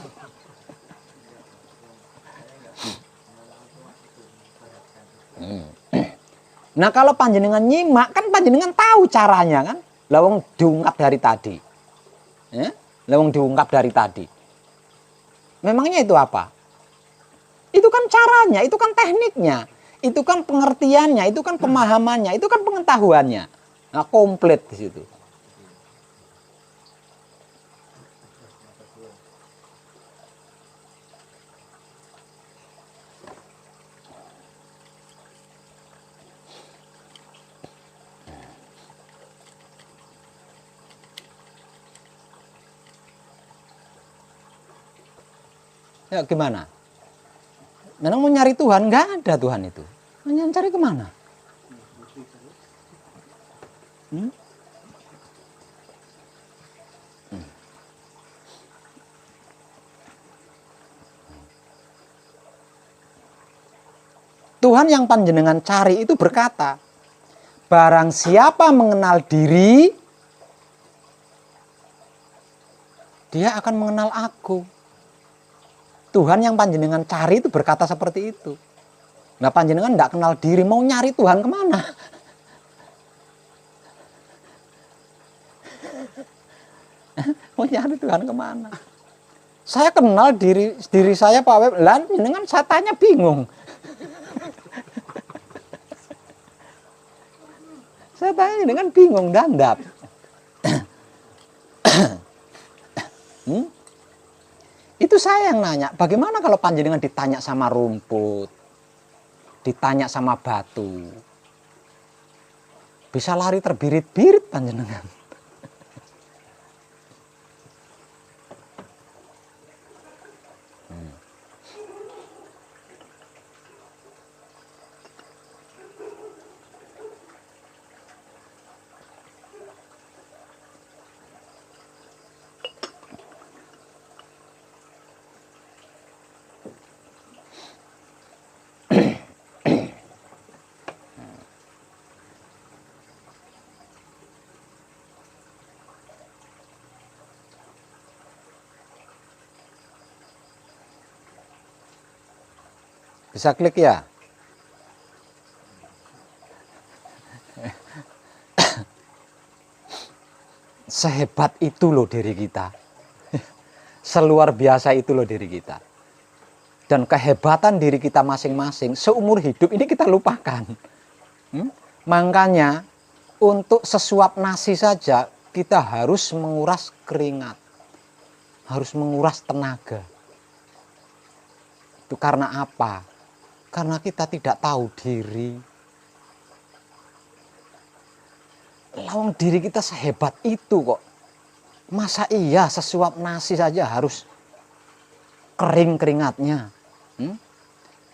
Nah kalau panjenengan nyimak, kan panjenengan tahu caranya kan, lawang diungkap dari tadi. Ya? Lewang diungkap dari tadi. Memangnya itu apa? Itu kan caranya, itu kan tekniknya, itu kan pengertiannya, itu kan pemahamannya, itu kan pengetahuannya. Nah, komplit di situ. Ya gimana? Memang mau nyari Tuhan? Nggak ada Tuhan itu. Panjenengan cari kemana? Hmm? Tuhan yang panjenengan cari itu berkata, barang siapa mengenal diri, dia akan mengenal aku. Tuhan yang panjenengan cari itu berkata seperti itu. Nah, panjenengan tidak kenal diri, mau nyari Tuhan kemana? Mau nyari Tuhan kemana? Saya kenal diri saya Pak Web, lah jenengan saya tanya bingung. Saya tanya dengan bingung, dandap. Itu saya yang nanya, bagaimana kalau panjenengan ditanya sama rumput, ditanya sama batu, bisa lari terbirit-birit panjenengan. Bisa klik ya? Sehebat itu loh diri kita. Seluar biasa itu loh diri kita. Dan kehebatan diri kita masing-masing seumur hidup ini kita lupakan. Makanya untuk sesuap nasi saja kita harus menguras keringat. Harus menguras tenaga. Itu karena apa? Karena kita tidak tahu diri. Lawang diri kita sehebat itu kok. Masa iya sesuap nasi saja harus kering keringatnya?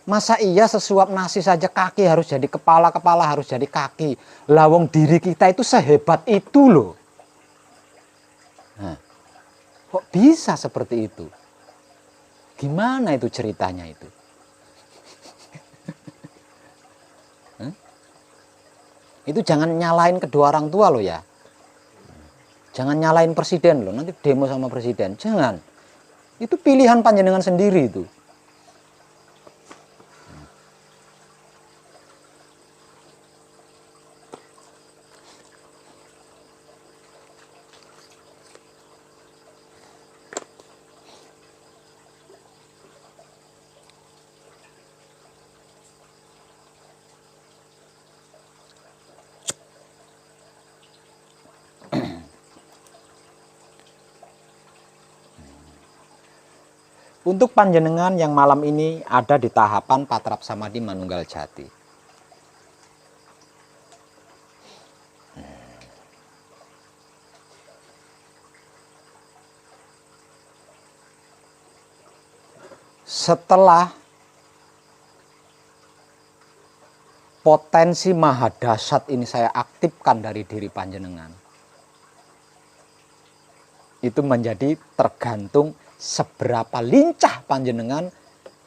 Masa iya sesuap nasi saja kaki harus jadi kepala, kepala harus jadi kaki? Lawang diri kita itu sehebat itu loh. Nah, kok bisa seperti itu? Gimana itu ceritanya itu? Itu jangan nyalain kedua orang tua loh ya. Jangan nyalain presiden loh, nanti demo sama presiden. Jangan. Itu pilihan panjenengan sendiri itu. Untuk panjenengan yang malam ini ada di tahapan patrap samadhi manunggal jati. Setelah potensi maha dahsyat ini saya aktifkan dari diri panjenengan, itu menjadi tergantung seberapa lincah panjenengan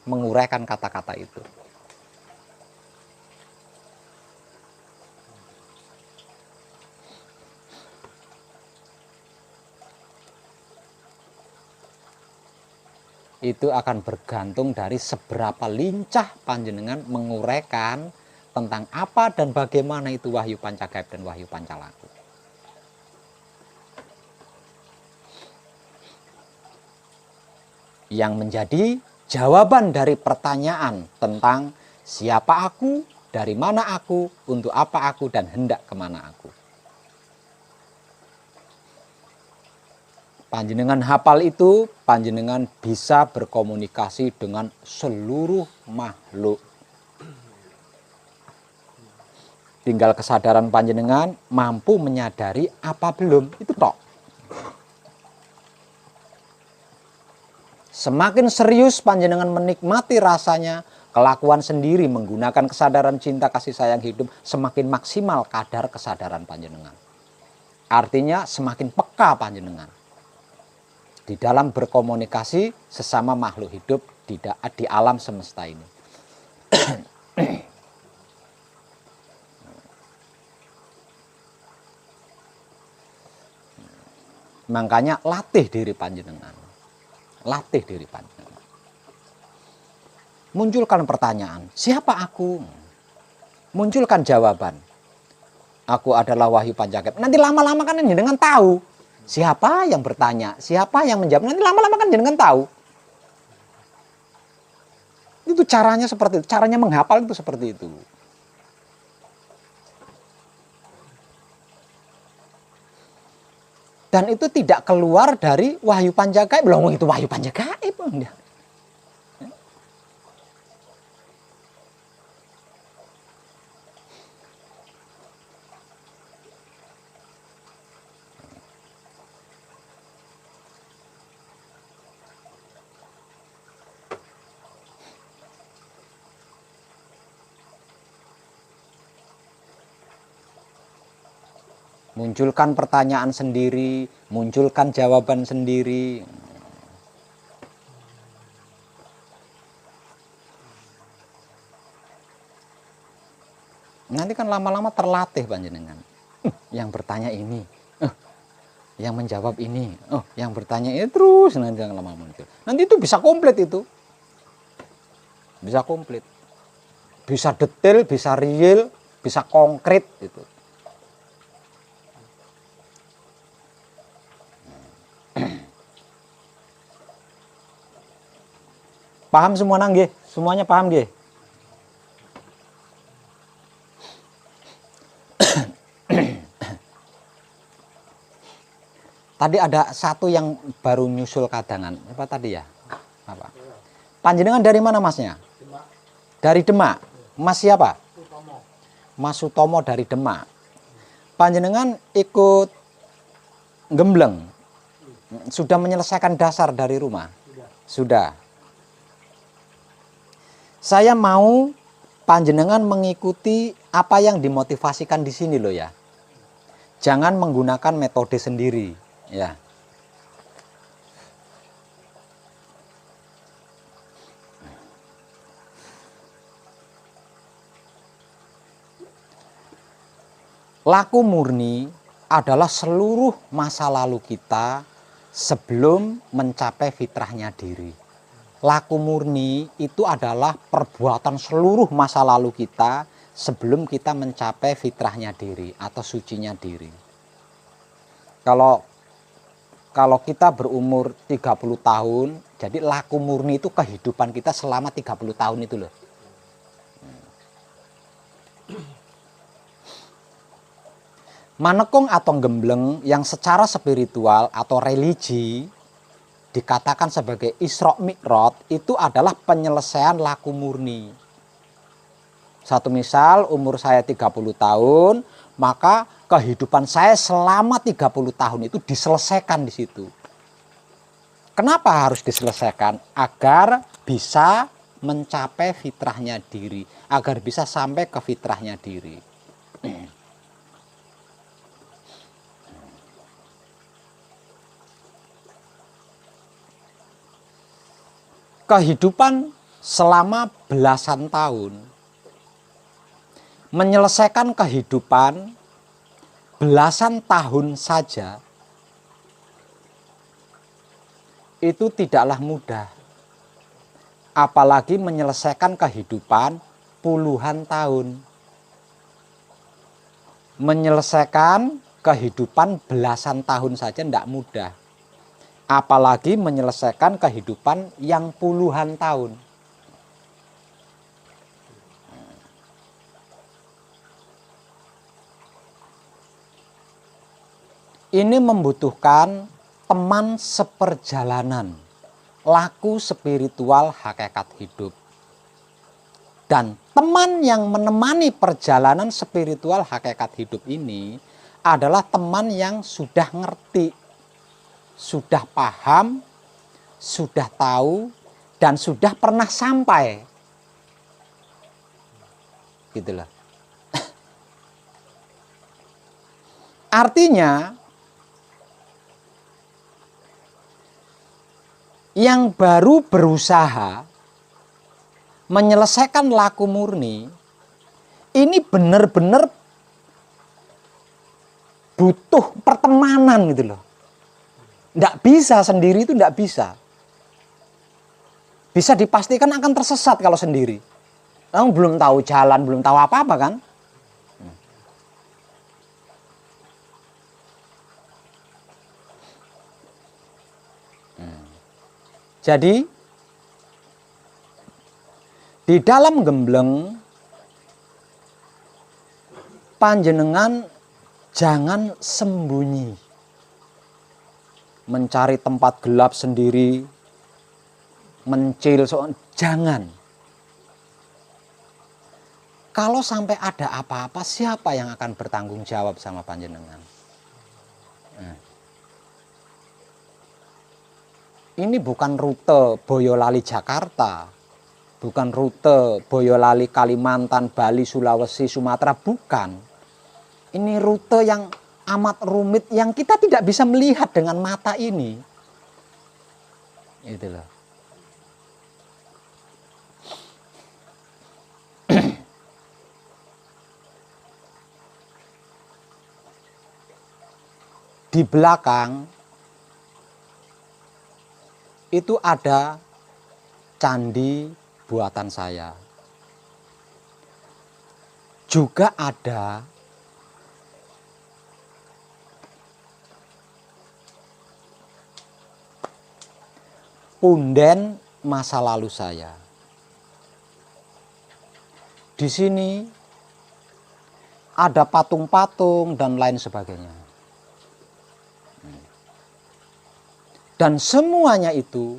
menguraikan kata-kata itu. Itu akan bergantung dari seberapa lincah panjenengan menguraikan tentang apa dan bagaimana itu wahyu pancagaib dan wahyu pancalaku. Yang menjadi jawaban dari pertanyaan tentang siapa aku, dari mana aku, untuk apa aku, dan hendak kemana aku. Panjenengan hafal itu, panjenengan bisa berkomunikasi dengan seluruh makhluk. Tinggal kesadaran panjenengan mampu menyadari apa belum, itu tok. Semakin serius panjenengan menikmati rasanya, Kelakuan sendiri menggunakan kesadaran cinta kasih sayang hidup semakin maksimal kadar kesadaran panjenengan. Artinya semakin peka panjenengan di dalam berkomunikasi sesama makhluk hidup di alam semesta ini. Makanya latih diri panjenengan. Latih diri panjenengan. Munculkan pertanyaan, siapa aku? Munculkan jawaban. Aku adalah Wahyu Panjangkep. Nanti lama-lama kan jenengan tahu. Siapa yang bertanya, siapa yang menjawab. Nanti lama-lama kan jenengan tahu. Itu caranya seperti itu. Caranya menghafal itu seperti itu. Dan itu tidak keluar dari Wahyu Panjangkep. Belum itu Wahyu Panjangkep. Munculkan pertanyaan sendiri, munculkan jawaban sendiri. Nanti kan lama-lama terlatih panjenengan. Yang bertanya ini, yang menjawab ini, yang bertanya ini terus nanti lama muncul. Nanti itu bisa komplit itu. Bisa komplit. Bisa detail, bisa real, bisa konkret gitu. Paham semua nggih? Semuanya paham nggih? Tadi ada satu yang baru nyusul kadangan. Apa tadi ya? Apa? Panjenengan dari mana masnya? Demak. Dari Demak. Mas siapa? Utomo. Mas Sutomo dari Demak. Panjenengan ikut gembleng. Sudah menyelesaikan dasar dari rumah? Sudah. Saya mau panjenengan mengikuti apa yang dimotivasikan di sini loh ya. Jangan menggunakan metode sendiri ya. Laku murni adalah seluruh masa lalu kita sebelum mencapai fitrahnya diri. Laku murni itu adalah perbuatan seluruh masa lalu kita sebelum kita mencapai fitrahnya diri atau sucinya diri. Kalau kita berumur 30 tahun, jadi laku murni itu kehidupan kita selama 30 tahun itu loh. Manekung atau gembleng yang secara spiritual atau religi dikatakan sebagai Isra Mi'raj itu adalah penyelesaian laku murni. Satu misal umur saya 30 tahun, maka kehidupan saya selama 30 tahun itu diselesaikan di situ. Kenapa harus diselesaikan? Agar bisa mencapai fitrahnya diri, agar bisa sampai ke fitrahnya diri. Kehidupan selama belasan tahun, menyelesaikan kehidupan belasan tahun saja itu tidaklah mudah, apalagi menyelesaikan kehidupan puluhan tahun. Menyelesaikan kehidupan belasan tahun saja tidak mudah, apalagi menyelesaikan kehidupan yang puluhan tahun. Ini membutuhkan teman seperjalanan, laku spiritual hakikat hidup. Dan teman yang menemani perjalanan spiritual hakikat hidup ini adalah teman yang sudah ngerti, sudah paham, sudah tahu, dan sudah pernah sampai gitu loh. Artinya yang baru berusaha menyelesaikan laku murni ini benar-benar butuh pertemanan gitu loh. Nggak bisa sendiri, itu nggak bisa. Bisa dipastikan akan tersesat kalau sendiri. Kamu belum tahu jalan, belum tahu apa-apa kan? Jadi di dalam gembleng panjenengan jangan sembunyi, mencari tempat gelap sendiri, mencil, jangan. Kalau sampai ada apa-apa, siapa yang akan bertanggung jawab sama panjenengan? Ini bukan rute Boyolali Jakarta, bukan rute Boyolali Kalimantan, Bali, Sulawesi, Sumatera, bukan. Ini rute yang amat rumit yang kita tidak bisa melihat dengan mata ini. Itu loh. Di belakang itu ada candi buatan saya. Juga ada punden masa lalu saya. Di sini ada patung-patung dan lain sebagainya. Dan semuanya itu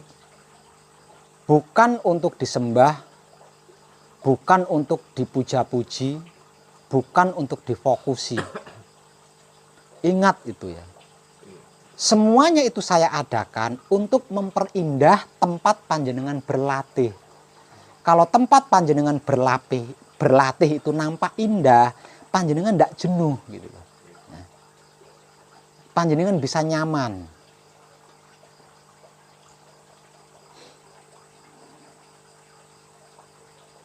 bukan untuk disembah, bukan untuk dipuja-puji, bukan untuk difokusi. Ingat itu ya. Semuanya itu saya adakan untuk memperindah tempat panjenengan berlatih. Kalau tempat panjenengan berlatih itu nampak indah, panjenengan tidak jenuh gitu loh. Panjenengan bisa nyaman.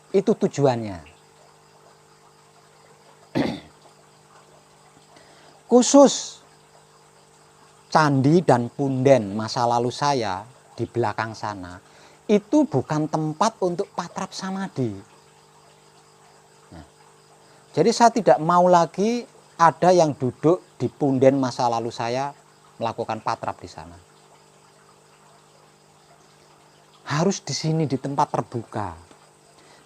Itu tujuannya. Khusus candi dan punden masa lalu saya di belakang sana, itu bukan tempat untuk patrap samadi. Nah, jadi saya tidak mau lagi ada yang duduk di punden masa lalu saya melakukan patrap di sana. Harus di sini, di tempat terbuka.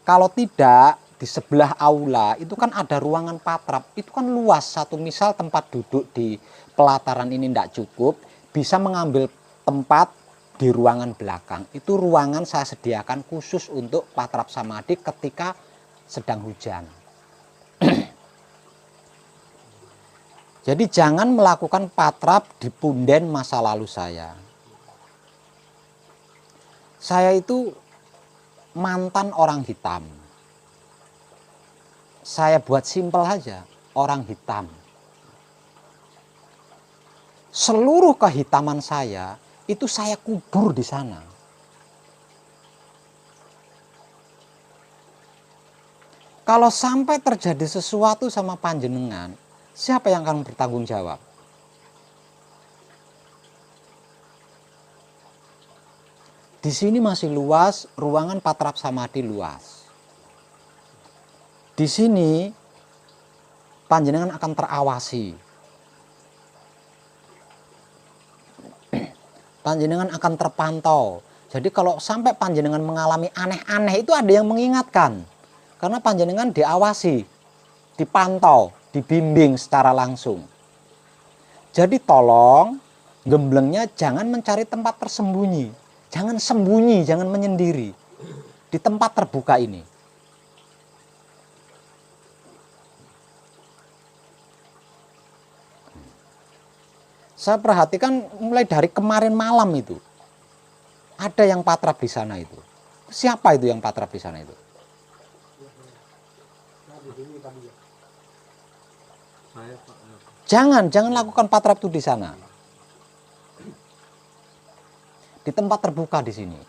Kalau tidak, di sebelah aula itu kan ada ruangan patrap, itu kan luas. Satu misal tempat duduk di pelataran ini tidak cukup, bisa mengambil tempat di ruangan belakang. Itu ruangan saya sediakan khusus untuk patrap samadi ketika sedang hujan. Jadi jangan melakukan patrap di punden masa lalu saya. Saya itu mantan orang hitam. Saya buat simpel aja, orang hitam. Seluruh kehitaman saya itu saya kubur di sana. Kalau sampai terjadi sesuatu sama panjenengan, siapa yang akan bertanggung jawab? Di sini masih luas, ruangan patrap samadi luas. Di sini panjenengan akan terawasi. Panjenengan akan terpantau. Jadi kalau sampai panjenengan mengalami aneh-aneh itu ada yang mengingatkan. Karena panjenengan diawasi, dipantau, dibimbing secara langsung. Jadi tolong gemblengnya jangan mencari tempat tersembunyi. Jangan sembunyi, jangan menyendiri di tempat terbuka ini. Saya perhatikan mulai dari kemarin malam itu ada yang patrap di sana itu. Siapa itu yang patrap di sana itu? Saya Pak, Jangan lakukan patrap itu di sana. Di tempat terbuka di sini.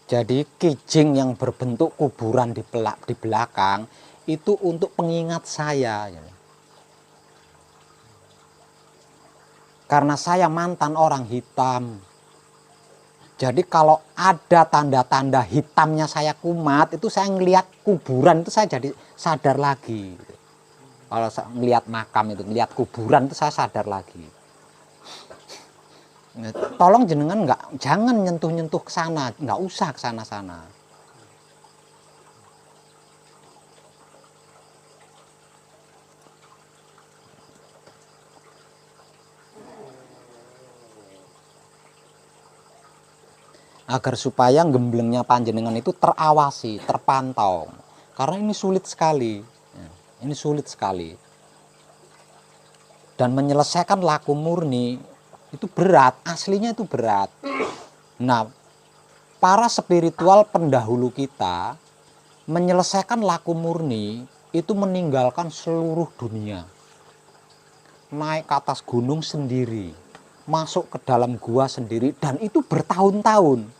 Jadi kijing yang berbentuk kuburan di belakang itu untuk pengingat saya. Karena saya mantan orang hitam. Jadi kalau ada tanda-tanda hitamnya saya kumat, itu saya ngelihat kuburan itu saya jadi sadar lagi. Kalau saya melihat makam itu, melihat kuburan itu saya sadar lagi. Tolong jenengan jangan nyentuh-nyentuh ke sana, nggak usah ke sana-sana. Agar supaya gemblengnya panjenengan itu terawasi, terpantau. Karena ini sulit sekali. Ini sulit sekali. Dan menyelesaikan laku murni itu berat, aslinya itu berat. Nah, para spiritual pendahulu kita menyelesaikan laku murni itu meninggalkan seluruh dunia. Naik ke atas gunung sendiri, masuk ke dalam gua sendiri, dan itu bertahun-tahun.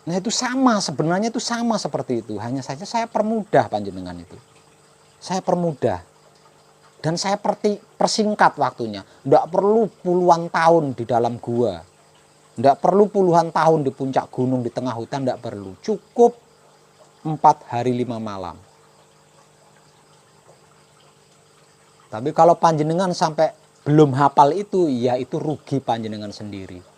Nah itu sama, sebenarnya itu sama seperti itu. Hanya saja saya permudah panjenengan itu. Saya permudah. Dan saya persingkat waktunya. Tidak perlu puluhan tahun di dalam gua. Tidak perlu puluhan tahun di puncak gunung, di tengah hutan, tidak perlu. Cukup 4 hari 5 malam. Tapi kalau panjenengan sampai belum hafal itu, ya itu rugi panjenengan sendiri.